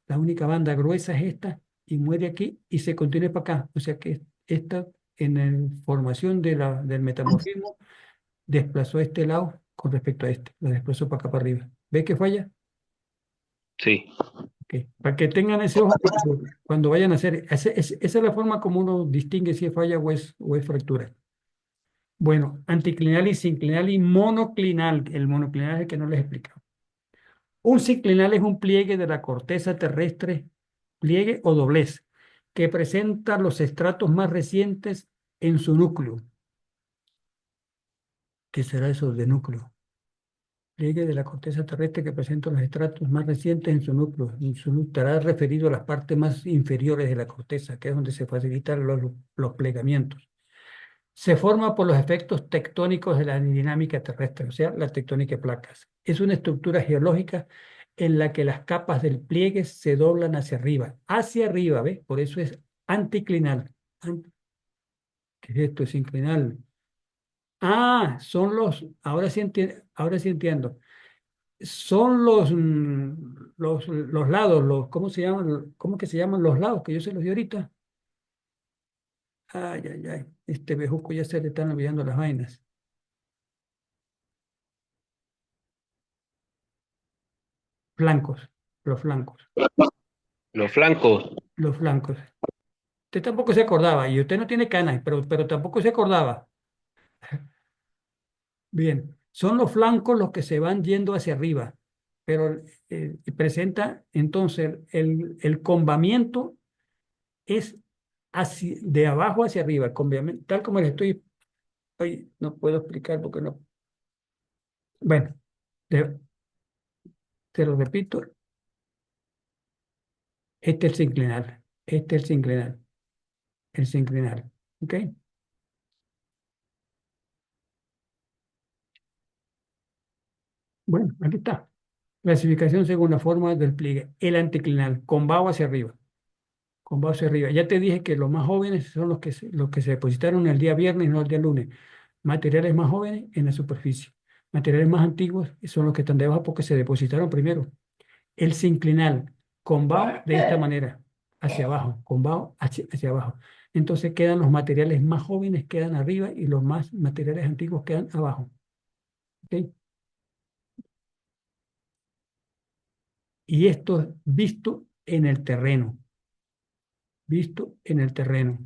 la única banda gruesa es esta y muere aquí y se continúa para acá. O sea que esta en la formación del metamorfismo desplazó este lado con respecto a este, lo desplazó para acá para arriba. ¿Ves que falla? Sí, Ok. Para que tengan ese ojo cuando vayan a hacer, esa es la forma como uno distingue si es falla o es fractura. Bueno, anticlinal y sinclinal y monoclinal. El monoclinal es el que no les he explicado. Un sinclinal es un pliegue de la corteza terrestre, pliegue o doblez, que presenta los estratos más recientes en su núcleo. ¿Qué será eso de núcleo? Pliegue de la corteza terrestre que presenta los estratos más recientes en su núcleo. En su núcleo estará referido a las partes más inferiores de la corteza, que es donde se facilitan los plegamientos. Se forma por los efectos tectónicos de la dinámica terrestre, o sea, la tectónica de placas. Es una estructura geológica en la que las capas del pliegue se doblan hacia arriba, ¿ves? Por eso es anticlinal. ¿Qué es esto? Es inclinal. Ah, ahora sí entiendo. Son los lados, ¿cómo se llaman? ¿Cómo que se llaman los lados? Que yo se los di ahorita. Ay, ay, ay. Este bejuco ya se le están olvidando las vainas. Flancos, los flancos, Los flancos. los flancos. Usted tampoco se acordaba, y usted no tiene canas, pero tampoco se acordaba. Bien, son los flancos los que se van yendo hacia arriba, pero presenta entonces el combamiento es de abajo hacia arriba, el combamiento, tal como le estoy, hoy no puedo explicar porque no. Bueno, te, te lo repito, este es el sinclinal, este es el sinclinal, ¿ok? Bueno, aquí está. Clasificación según la forma del pliegue. El anticlinal, con vaho hacia arriba. Con vaho hacia arriba. Ya te dije que los más jóvenes son los que se depositaron el día viernes, no el día lunes. Materiales más jóvenes en la superficie. Materiales más antiguos son los que están debajo porque se depositaron primero. El sinclinal, con vaho de esta manera, hacia abajo, con vaho hacia abajo. Entonces quedan los materiales más jóvenes, quedan arriba y los más materiales antiguos quedan abajo. ¿Ok? Y esto visto en el terreno. Visto en el terreno.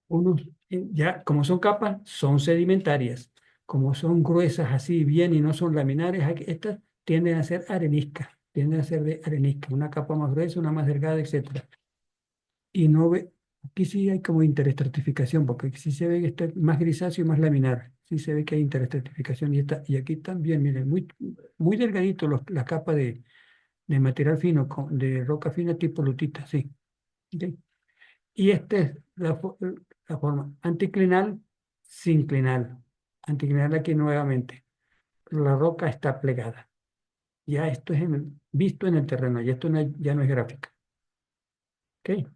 Unos, ya, como son capas, son sedimentarias. Como son gruesas así bien y no son laminares, estas tienden a ser areniscas. Tienden a ser de arenisca. Una capa más gruesa, una más delgada, etcétera. Y no ve, aquí sí hay como interestratificación, porque aquí sí se ve que está más grisáceo y más laminar. Sí se ve que hay interestratificación y aquí también, miren, muy delgadito la capa de material fino, de roca fina tipo lutita, sí. ¿Ok? Y esta es la forma anticlinal, sinclinal. Anticlinal aquí nuevamente. La roca está plegada. Ya esto es visto en el terreno, ya esto ya no es gráfica. ¿Ok?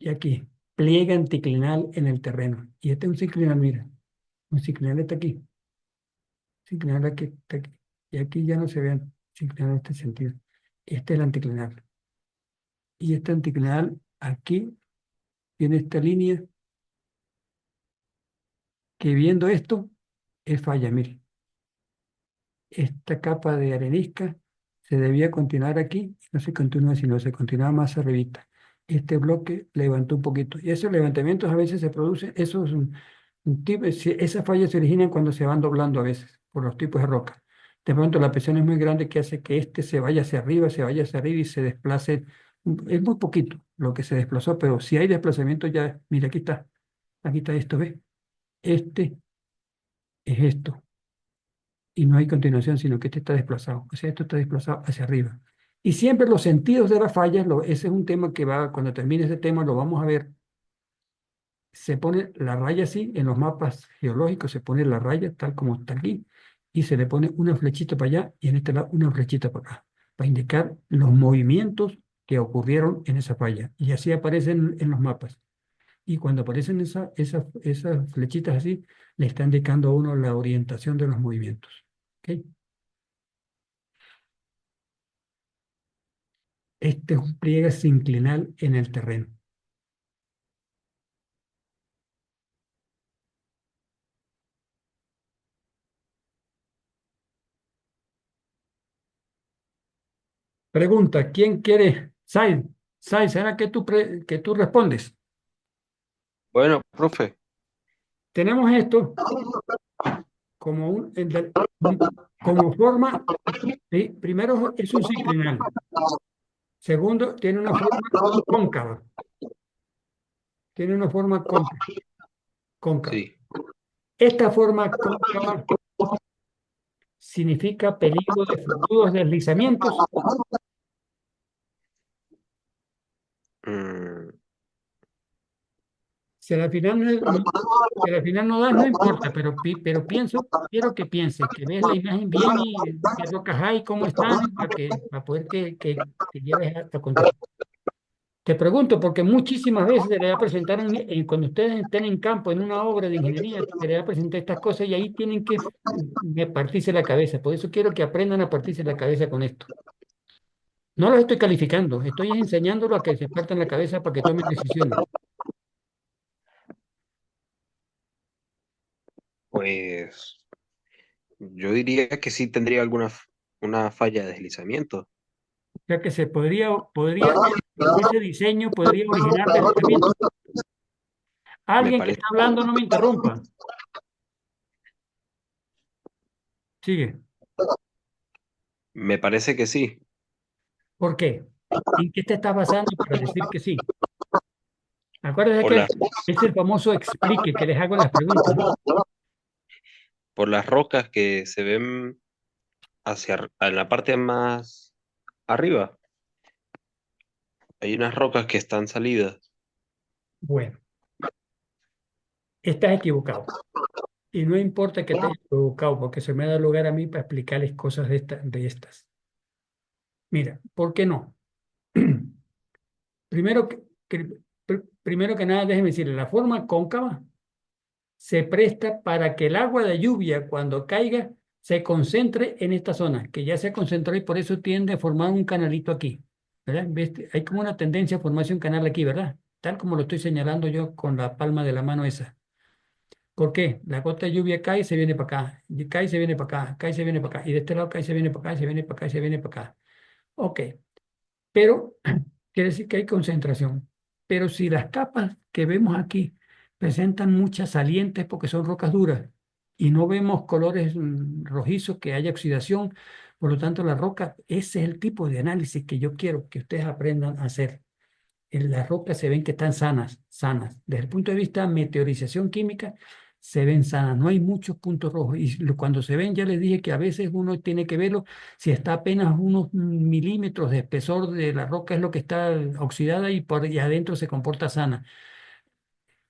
Y aquí, pliegue anticlinal en el terreno. Y este es un sinclinal, mira. Un sinclinal está aquí. Sinclinal aquí, está aquí. Y aquí ya no se vean sinclinal en este sentido. Este es el anticlinal. Y este anticlinal aquí tiene esta línea que viendo esto es falla, mire. Esta capa de arenisca se debía continuar aquí, no se continúa, sino se continúa más arribita. Este bloque levantó un poquito. Y esos levantamientos a veces se producen, esos esas fallas se originan cuando se van doblando a veces, por los tipos de roca. De pronto la presión es muy grande que hace que este se vaya hacia arriba y se desplace. Es muy poquito lo que se desplazó, pero si hay desplazamiento ya, mira, aquí está esto, ¿ves? Este es esto y no hay continuación, sino que este está desplazado. O sea, esto está desplazado hacia arriba. Y siempre los sentidos de las fallas, ese es un tema que va, cuando termine ese tema lo vamos a ver. Se pone la raya así, en los mapas geológicos se pone la raya tal como está aquí, y se le pone una flechita para allá y en este lado una flechita para acá, para indicar los movimientos que ocurrieron en esa falla. Y así aparecen en los mapas. Y cuando aparecen esas flechitas así, le está indicando a uno la orientación de los movimientos. ¿Ok? Este es un pliegue sinclinal en el terreno. Pregunta, ¿quién quiere? Sai, ¿será que que tú respondes? Bueno, profe. Tenemos esto como como forma, ¿sí? Primero es un sinclinal. Segundo, tiene una forma cóncava. Tiene una forma cóncava. Sí. Esta forma cóncava significa peligro de futuros deslizamientos. Mm, Si al final si al final no das, no importa, pero quiero que pienses, que ves la imagen bien y qué rocas hay, cómo están, para poder que lleves a contexto. Te pregunto, porque muchísimas veces se le va a presentar, cuando ustedes estén en campo, en una obra de ingeniería, se le va a presentar estas cosas y ahí tienen que partirse la cabeza. Por eso quiero que aprendan a partirse la cabeza con esto. No los estoy calificando, estoy enseñándolos a que se partan la cabeza para que tomen decisiones. pues yo diría que sí tendría una falla de deslizamiento. O sea que ese diseño podría originar deslizamiento. Me Alguien que parece, está hablando no me interrumpa. Sigue. me parece que sí. ¿Por qué? ¿En qué te estás basando para decir que sí? Acuérdate Por que las, es el famoso explique que les hago las preguntas, ¿no? por las rocas que se ven en la parte más arriba. Hay unas rocas que están salidas. Bueno, estás equivocado. Y no importa que te hayas equivocado, porque se me da lugar a mí para explicarles cosas de estas. Mira, ¿por qué no? Primero primero que nada, déjeme decirle, la forma cóncava se presta para que el agua de lluvia, cuando caiga, se concentre en esta zona, que ya se concentró y por eso tiende a formar un canalito aquí, ¿verdad? ¿Ves? Hay como una tendencia a formarse un canal aquí, ¿verdad? Tal como lo estoy señalando yo con la palma de la mano esa. ¿Por qué? La gota de lluvia cae y se viene para acá, y cae y se viene para acá, cae y se viene para acá, y de este lado cae y se viene para acá, y se viene para acá, y se viene para acá. Ok, pero quiere decir que hay concentración. Pero si las capas que vemos aquí presentan muchas salientes porque son rocas duras y no vemos colores rojizos que haya oxidación, por lo tanto la roca, ese es el tipo de análisis que yo quiero que ustedes aprendan a hacer. Las rocas se ven que están sanas, sanas. Desde el punto de vista de meteorización química, se ven sanas. No hay muchos puntos rojos. Y cuando se ven, ya les dije que a veces uno tiene que verlo si está apenas unos milímetros de espesor de la roca, es lo que está oxidada y adentro se comporta sana.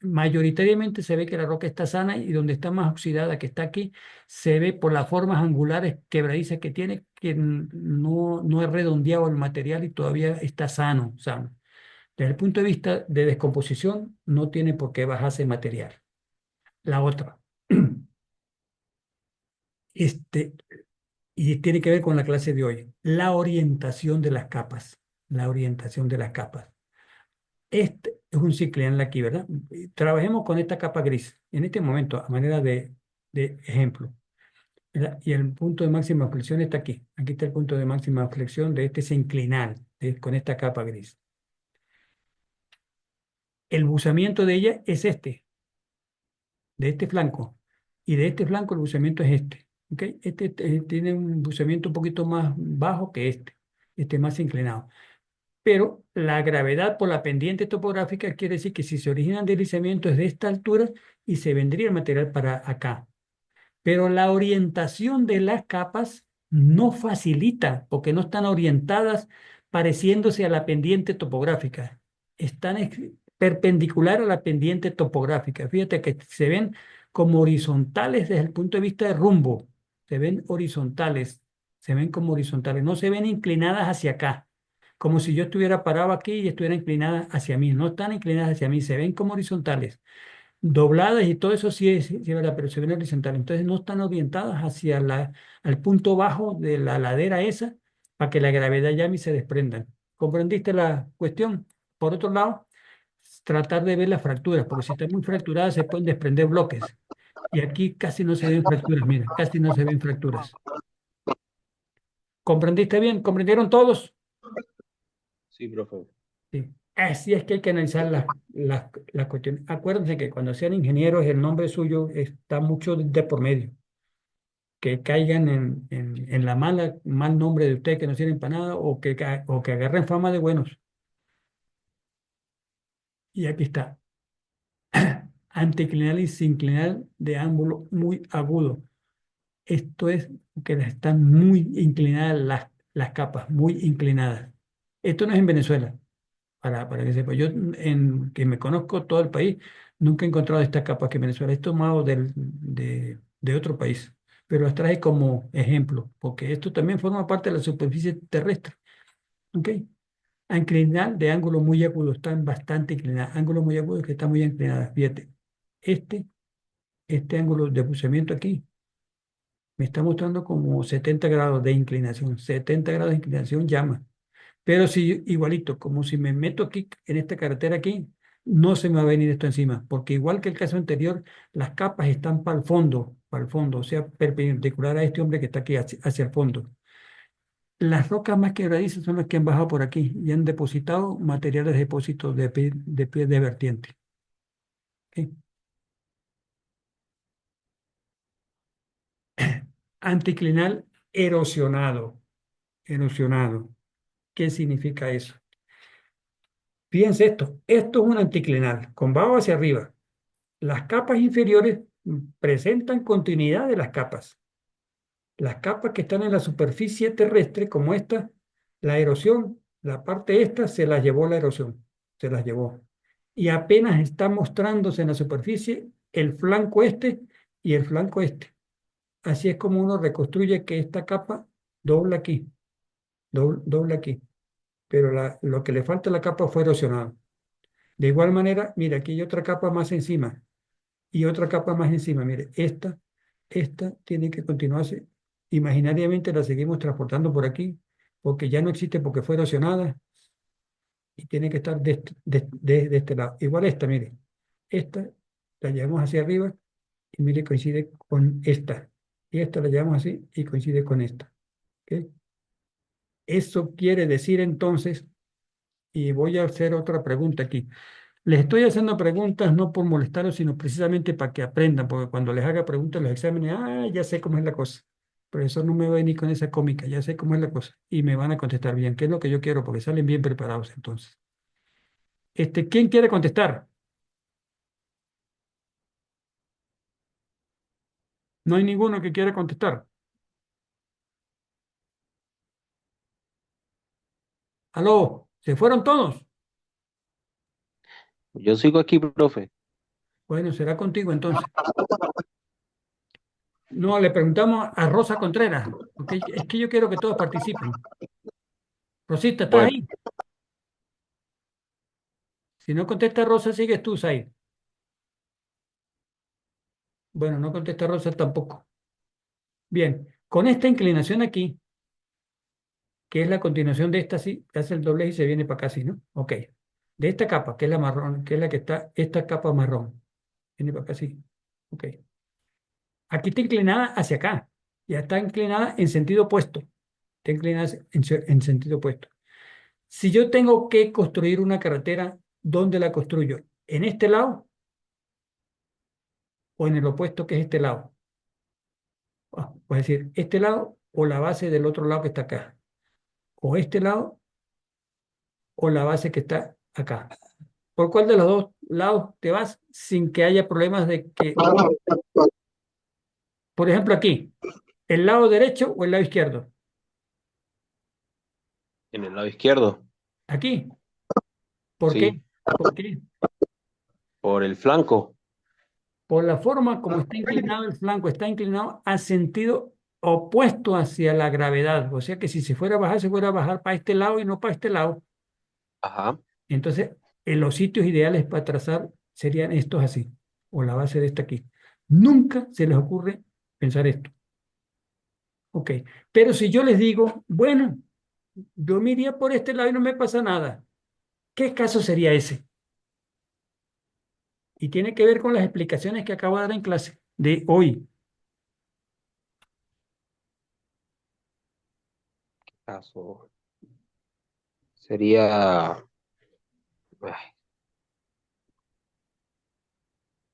Mayoritariamente se ve que la roca está sana y donde está más oxidada, que está aquí, se ve por las formas angulares quebradizas que tiene, que no es redondeado el material y todavía está sano, sano. Desde el punto de vista de descomposición, no tiene por qué bajarse material. La otra, este, y tiene que ver con la clase de hoy, la orientación de las capas. La orientación de las capas. Este es un ciclián aquí, ¿verdad? Trabajemos con esta capa gris. En este momento, a manera de ejemplo. ¿Verdad? Y el punto de máxima flexión está aquí. Aquí está el punto de máxima flexión de este sinclinal, con esta capa gris. El buzamiento de ella es este, de este flanco. Y de este flanco el buceamiento es este. ¿Ok? Este tiene un buceamiento un poquito más bajo que este más inclinado. Pero la gravedad por la pendiente topográfica quiere decir que si se originan deslizamientos de esta altura y se vendría el material para acá. Pero la orientación de las capas no facilita porque no están orientadas pareciéndose a la pendiente topográfica. Están perpendicular a la pendiente topográfica. Fíjate que se ven como horizontales desde el punto de vista de rumbo. Se ven horizontales, se ven como horizontales, no se ven inclinadas hacia acá, como si yo estuviera parado aquí y estuviera inclinada hacia mí. No están inclinadas hacia mí, se ven como horizontales dobladas y todo eso sí es verdad, pero se ven horizontales. Entonces no están orientadas hacia al punto bajo de la ladera esa para que la gravedad llame y se desprendan. ¿Comprendiste la cuestión? Por otro lado, tratar de ver las fracturas, porque si están muy fracturadas se pueden desprender bloques. Y aquí casi no se ven fracturas, mira, casi no se ven fracturas. ¿Comprendiste bien? ¿Comprendieron todos? Sí, profe. Sí. Así es que hay que analizar las cuestiones. Acuérdense que cuando sean ingenieros el nombre suyo está mucho de por medio. que caigan en la mal nombre de ustedes que no sirven para nada o que agarren fama de buenos. Y aquí está, anticlinal y sinclinal de ángulo muy agudo. Esto es que están muy inclinadas las capas, muy inclinadas. Esto no es en Venezuela, para que sepa. Yo, que me conozco todo el país, nunca he encontrado estas capas que en Venezuela. He tomado de otro país, pero las traje como ejemplo, porque esto también forma parte de la superficie terrestre. ¿Ok? A inclinar de ángulo muy agudo, están bastante inclinadas. Ángulo muy agudo que están muy inclinadas. Fíjate, este, este ángulo de abultamiento aquí me está mostrando como 70 grados de inclinación. 70 grados de inclinación llama. Pero si igualito, como si me meto aquí en esta carretera aquí, no se me va a venir esto encima, porque igual que el caso anterior, las capas están para el fondo, o sea, perpendicular a este hombre que está aquí hacia el fondo. Las rocas más quebradizas son las que han bajado por aquí y han depositado materiales de depósito de pie de vertiente. ¿Ok? Anticlinal erosionado. Erosionado. ¿Qué significa eso? Fíjense esto es un anticlinal, con bajo hacia arriba. Las capas inferiores presentan continuidad de las capas. Las capas que están en la superficie terrestre, como esta, la erosión, la parte esta se las llevó la erosión, se las llevó. Y apenas está mostrándose en la superficie el flanco este y el flanco este. Así es como uno reconstruye que esta capa dobla aquí, dobla aquí. Pero lo que le falta a la capa fue erosionado. De igual manera, mira, aquí hay otra capa más encima y otra capa más encima. Mire, esta tiene que continuarse. Imaginariamente la seguimos transportando por aquí, porque ya no existe porque fue erosionada y tiene que estar de este lado. Igual esta, mire, esta la llevamos hacia arriba y mire, coincide con esta. Y esta la llevamos así y coincide con esta. ¿Ok? Eso quiere decir entonces, y voy a hacer otra pregunta aquí. Les estoy haciendo preguntas no por molestarlos, sino precisamente para que aprendan, porque cuando les haga preguntas en los exámenes, ya sé cómo es la cosa. El profesor no me va a venir con esa cómica, ya sé cómo es la cosa. Y me van a contestar bien, que es lo que yo quiero, porque salen bien preparados entonces. ¿Quién quiere contestar? No hay ninguno que quiera contestar. ¿Aló? ¿Se fueron todos? Yo sigo aquí, profe. Bueno, será contigo entonces. No, le preguntamos a Rosa Contreras, porque es que yo quiero que todos participen. Rosita, ¿estás Bueno, ahí? Si no contesta Rosa, sigues tú, Zay. Bueno, no contesta Rosa tampoco. Bien, con esta inclinación aquí, que es la continuación de esta, sí, hace el doblez y se viene para acá, sí, ¿no? Ok. De esta capa, que es la marrón, que es la que está, esta capa marrón, viene para acá, sí. Ok. Aquí está inclinada hacia acá, ya está inclinada en sentido opuesto, está inclinada en sentido opuesto. Si yo tengo que construir una carretera, ¿dónde la construyo? ¿En este lado o en el opuesto que es este lado? Es decir, este lado o la base del otro lado que está acá, o este lado o la base que está acá. ¿Por cuál de los dos lados te vas sin que haya problemas de que, por ejemplo, aquí, el lado derecho o el lado izquierdo? en el lado izquierdo, Aquí. ¿Por qué? sí, ¿Por qué? por el flanco. Por la forma como está inclinado el flanco, está inclinado a sentido opuesto hacia la gravedad. O sea que si se fuera a bajar, se fuera a bajar para este lado y no para este lado. Ajá. Entonces, en los sitios ideales para trazar serían estos así, o la base de esta aquí. Nunca se les ocurre pensar esto. Ok, pero si yo les digo, bueno, yo me iría por este lado y no me pasa nada, ¿qué caso sería ese? Y tiene que ver con las explicaciones que acabo de dar en clase de hoy. Caso sería, ay,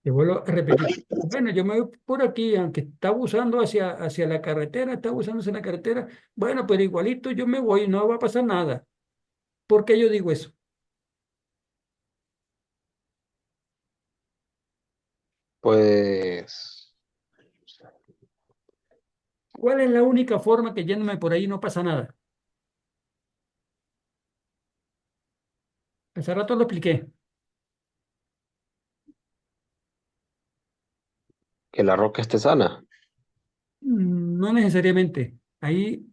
Te vuelvo a repetir. Bueno, yo me voy por aquí, aunque está abusando hacia la carretera, está abusando hacia la carretera. Bueno, pero igualito yo me voy, no va a pasar nada. ¿Por qué yo digo eso? Pues ¿Cuál es la única forma que yéndome por ahí no pasa nada? Hace rato lo expliqué. que la roca esté sana. No necesariamente. Ahí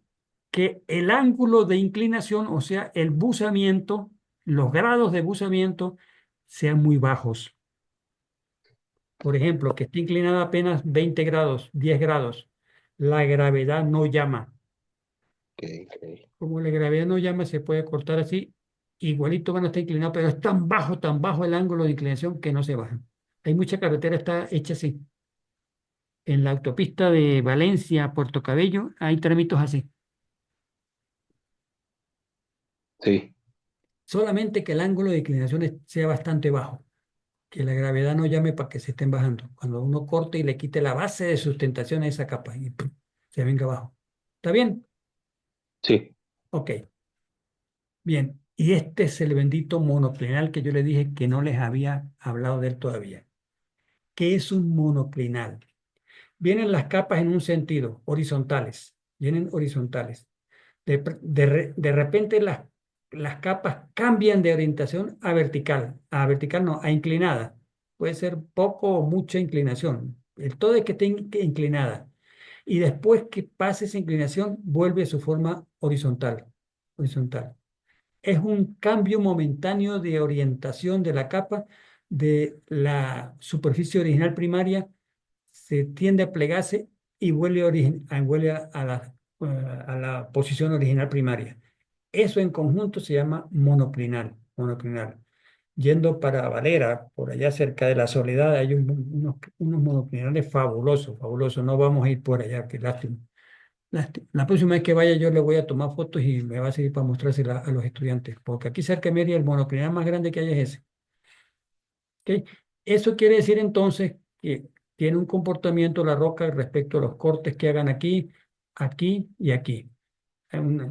que el ángulo de inclinación, o sea, el buzamiento, los grados de buzamiento sean muy bajos. Por ejemplo, que esté inclinada apenas 20 grados, 10 grados. La gravedad no llama. Ok, ok. Como la gravedad no llama, se puede cortar así. Igualito van a estar inclinados, pero es tan bajo el ángulo de inclinación que no se bajan. Hay mucha carretera está hecha así. En la autopista de Valencia a Puerto Cabello hay tramitos así. Sí, Solamente que el ángulo de inclinación sea bastante bajo, que la gravedad no llame para que se estén bajando. Cuando uno corte y le quite la base de sustentación a esa capa y ¡pum! Se venga abajo. ¿Está bien? sí. Ok, bien. Y este es el bendito monoclinal que yo le dije que no les había hablado de él todavía. ¿Qué es un monoclinal? Vienen las capas en un sentido, horizontales. Vienen horizontales. De repente las capas cambian de orientación a vertical no, a inclinada. Puede ser poco o mucha inclinación. El todo es que esté inclinada. Y después que pase esa inclinación, vuelve a su forma horizontal. Horizontal. Es un cambio momentáneo de orientación de la capa de la superficie original primaria, se tiende a plegarse y vuelve a la posición original primaria. Eso en conjunto se llama monoclinal, monoclinal. Yendo para Valera, por allá cerca de la Soledad, hay unos monoclinales fabulosos, fabulosos. No vamos a ir por allá, qué lástima. La próxima vez que vaya yo le voy a tomar fotos y me va a servir para mostrársela a los estudiantes, porque aquí cerca de Mérida el monoclinal más grande que hay es ese. ¿Ok? Eso quiere decir entonces que tiene un comportamiento la roca respecto a los cortes que hagan aquí, aquí y aquí.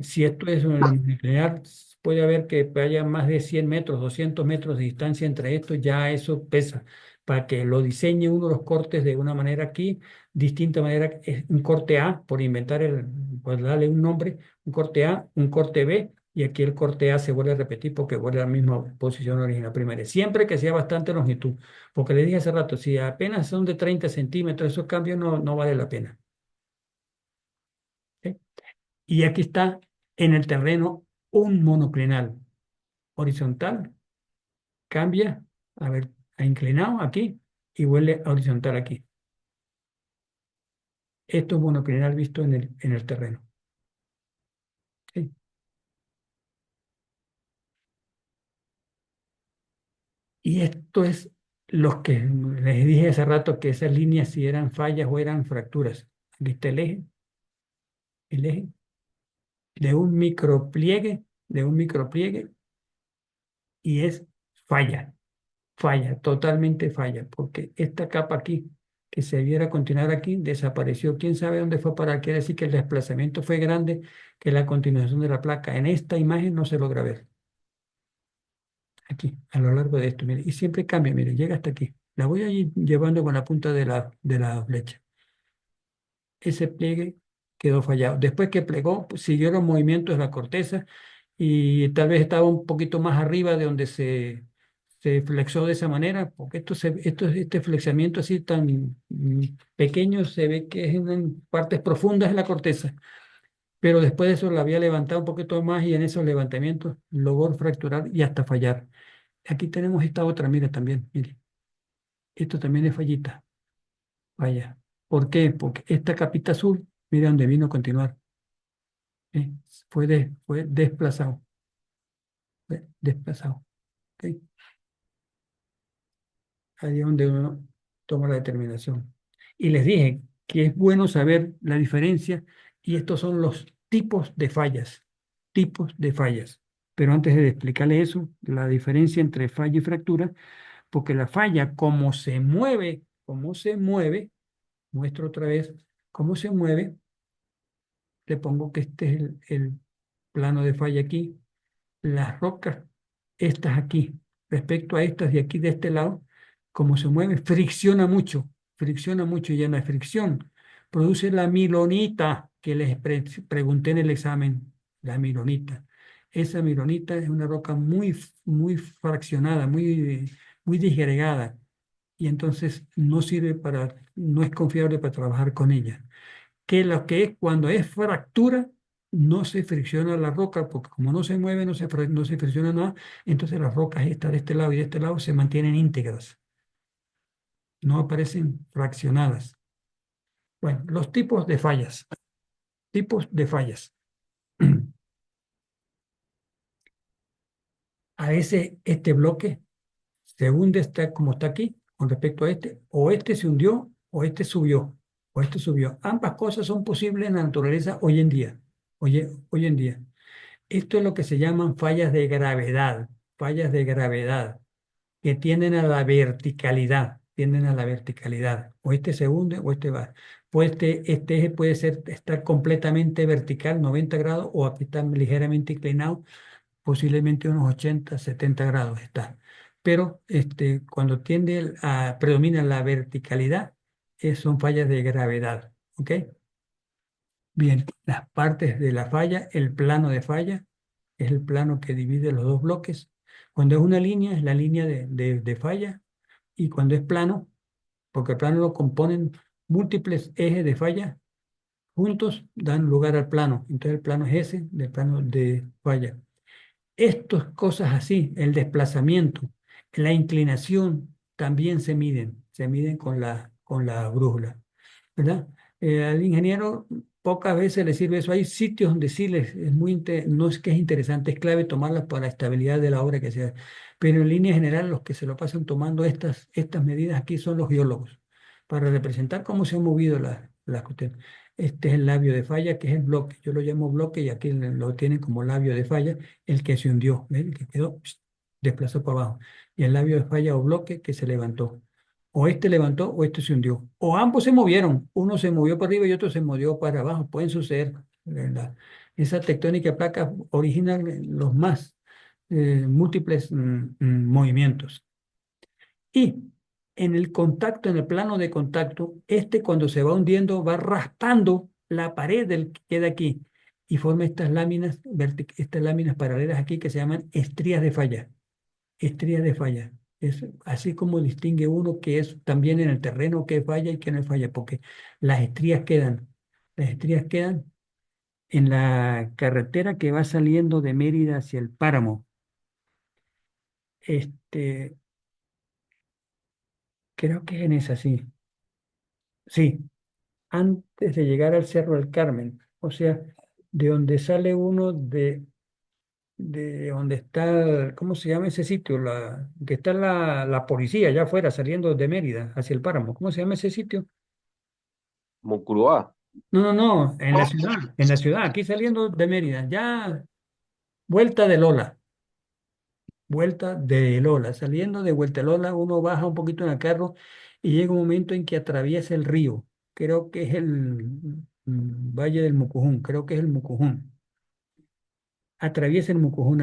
Si esto es un nuclear, puede haber que haya más de 100 metros, 200 metros de distancia entre estos, ya eso pesa. Para que lo diseñe uno los cortes de una manera aquí, distinta manera, es un corte A, por inventar por darle un nombre, un corte A, un corte B, y aquí el corte A se vuelve a repetir porque vuelve a la misma posición original primaria. Siempre que sea bastante longitud, porque le dije hace rato, si apenas son de 30 centímetros, esos cambios no vale la pena. ¿Ok? Y aquí está en el terreno un monoclinal horizontal, cambia, a ver, a inclinado aquí y vuelve a horizontal aquí. Esto es monoclinal visto en el terreno. ¿Sí? Y esto es los que les dije hace rato que esas líneas si eran fallas o eran fracturas. Aquí está el eje de un micropliegue y es falla. Falla, totalmente falla, porque esta capa aquí, que se viera continuar aquí, desapareció. ¿Quién sabe dónde fue para? Quiere decir que el desplazamiento fue grande, que la continuación de la placa en esta imagen no se logra ver. Aquí, a lo largo de esto, mire, y siempre cambia, mire, llega hasta aquí. La voy a ir llevando con la punta de la flecha. Ese pliegue quedó fallado. Después que plegó, pues, siguió los movimientos de la corteza y tal vez estaba un poquito más arriba de donde se flexó de esa manera, porque este flexamiento así tan pequeño se ve que es en partes profundas de la corteza, pero después de eso la había levantado un poquito más y en esos levantamientos logró fracturar y hasta fallar. Aquí tenemos esta otra, mira también, mire, esto también es fallita, falla. ¿Por qué? Porque esta capita azul, mira dónde vino a continuar, ¿eh? Fue desplazado, fue desplazado. ¿Ok? Ahí es donde uno toma la determinación. Y les dije que es bueno saber la diferencia y estos son los tipos de fallas, tipos de fallas. Pero antes de explicarle eso, la diferencia entre falla y fractura, porque la falla, como se mueve, muestro otra vez cómo se mueve, le pongo que este es el plano de falla aquí, las rocas, estas aquí, respecto a estas de aquí de este lado, como se mueve, fricciona mucho y en la fricción produce la milonita que les pregunté en el examen, la milonita. Esa milonita es una roca muy fraccionada, muy disgregada y entonces no es confiable para trabajar con ella. Que lo que es cuando es fractura, no se fricciona la roca, porque como no se mueve, no se fricciona nada, entonces las rocas estas de este lado y de este lado se mantienen íntegras, no aparecen fraccionadas. Bueno, los tipos de fallas. Tipos de fallas. A veces este bloque se hunde como está aquí con respecto a este, o este se hundió, o este subió, o este subió. Ambas cosas son posibles en la naturaleza hoy en día. Hoy en día. Esto es lo que se llaman fallas de gravedad, que tienden a la verticalidad, tienden a la verticalidad. O este se hunde o este va. Pues este eje puede estar completamente vertical, 90 grados, o aquí está ligeramente inclinado, posiblemente unos 80, 70 grados está. Pero cuando predomina la verticalidad, son fallas de gravedad. ¿Ok? Bien, las partes de la falla, el plano de falla, es el plano que divide los dos bloques. Cuando es una línea, es la línea de falla, y cuando es plano, porque el plano lo componen múltiples ejes de falla, juntos dan lugar al plano. Entonces el plano es ese, del plano de falla. Estas cosas así, el desplazamiento, la inclinación, también se miden con la brújula, ¿verdad? Al ingeniero pocas veces le sirve eso. Hay sitios donde sí no es que es interesante, es clave tomarlas para la estabilidad de la obra que sea. Pero en línea general, los que se lo pasan tomando estas medidas aquí son los geólogos, para representar cómo se han movido las cuestiones. Este es el labio de falla, que es el bloque. Yo lo llamo bloque y aquí lo tienen como labio de falla, el que se hundió, ¿ven? El que quedó desplazado para abajo. Y el labio de falla o bloque que se levantó. O este levantó o este se hundió. O ambos se movieron. Uno se movió para arriba y otro se movió para abajo. Pueden suceder. Esa tectónica de placas origina los más múltiples movimientos. Y en el contacto, en el plano de contacto, cuando se va hundiendo va raspando la pared del que queda aquí y forma estas láminas paralelas aquí que se llaman estrías de falla. Estrías de falla. Es así como distingue uno que es también en el terreno que falla y que no falla, porque las estrías quedan en la carretera que va saliendo de Mérida hacia el páramo. Este, creo que es en esa, sí. Sí, antes de llegar al Cerro del Carmen, o sea, de donde sale uno de donde está, ¿cómo se llama ese sitio? Que está la policía allá afuera saliendo de Mérida hacia el páramo. ¿Cómo se llama ese sitio? Mucurúa. No, en la ciudad, aquí saliendo de Mérida, ya vuelta de Lola, saliendo de Vuelta de Lola, uno baja un poquito en el carro y llega un momento en que atraviesa el río, creo que es el Valle del Mucujún, creo que es el Mucujún, atraviesa el Mucujún.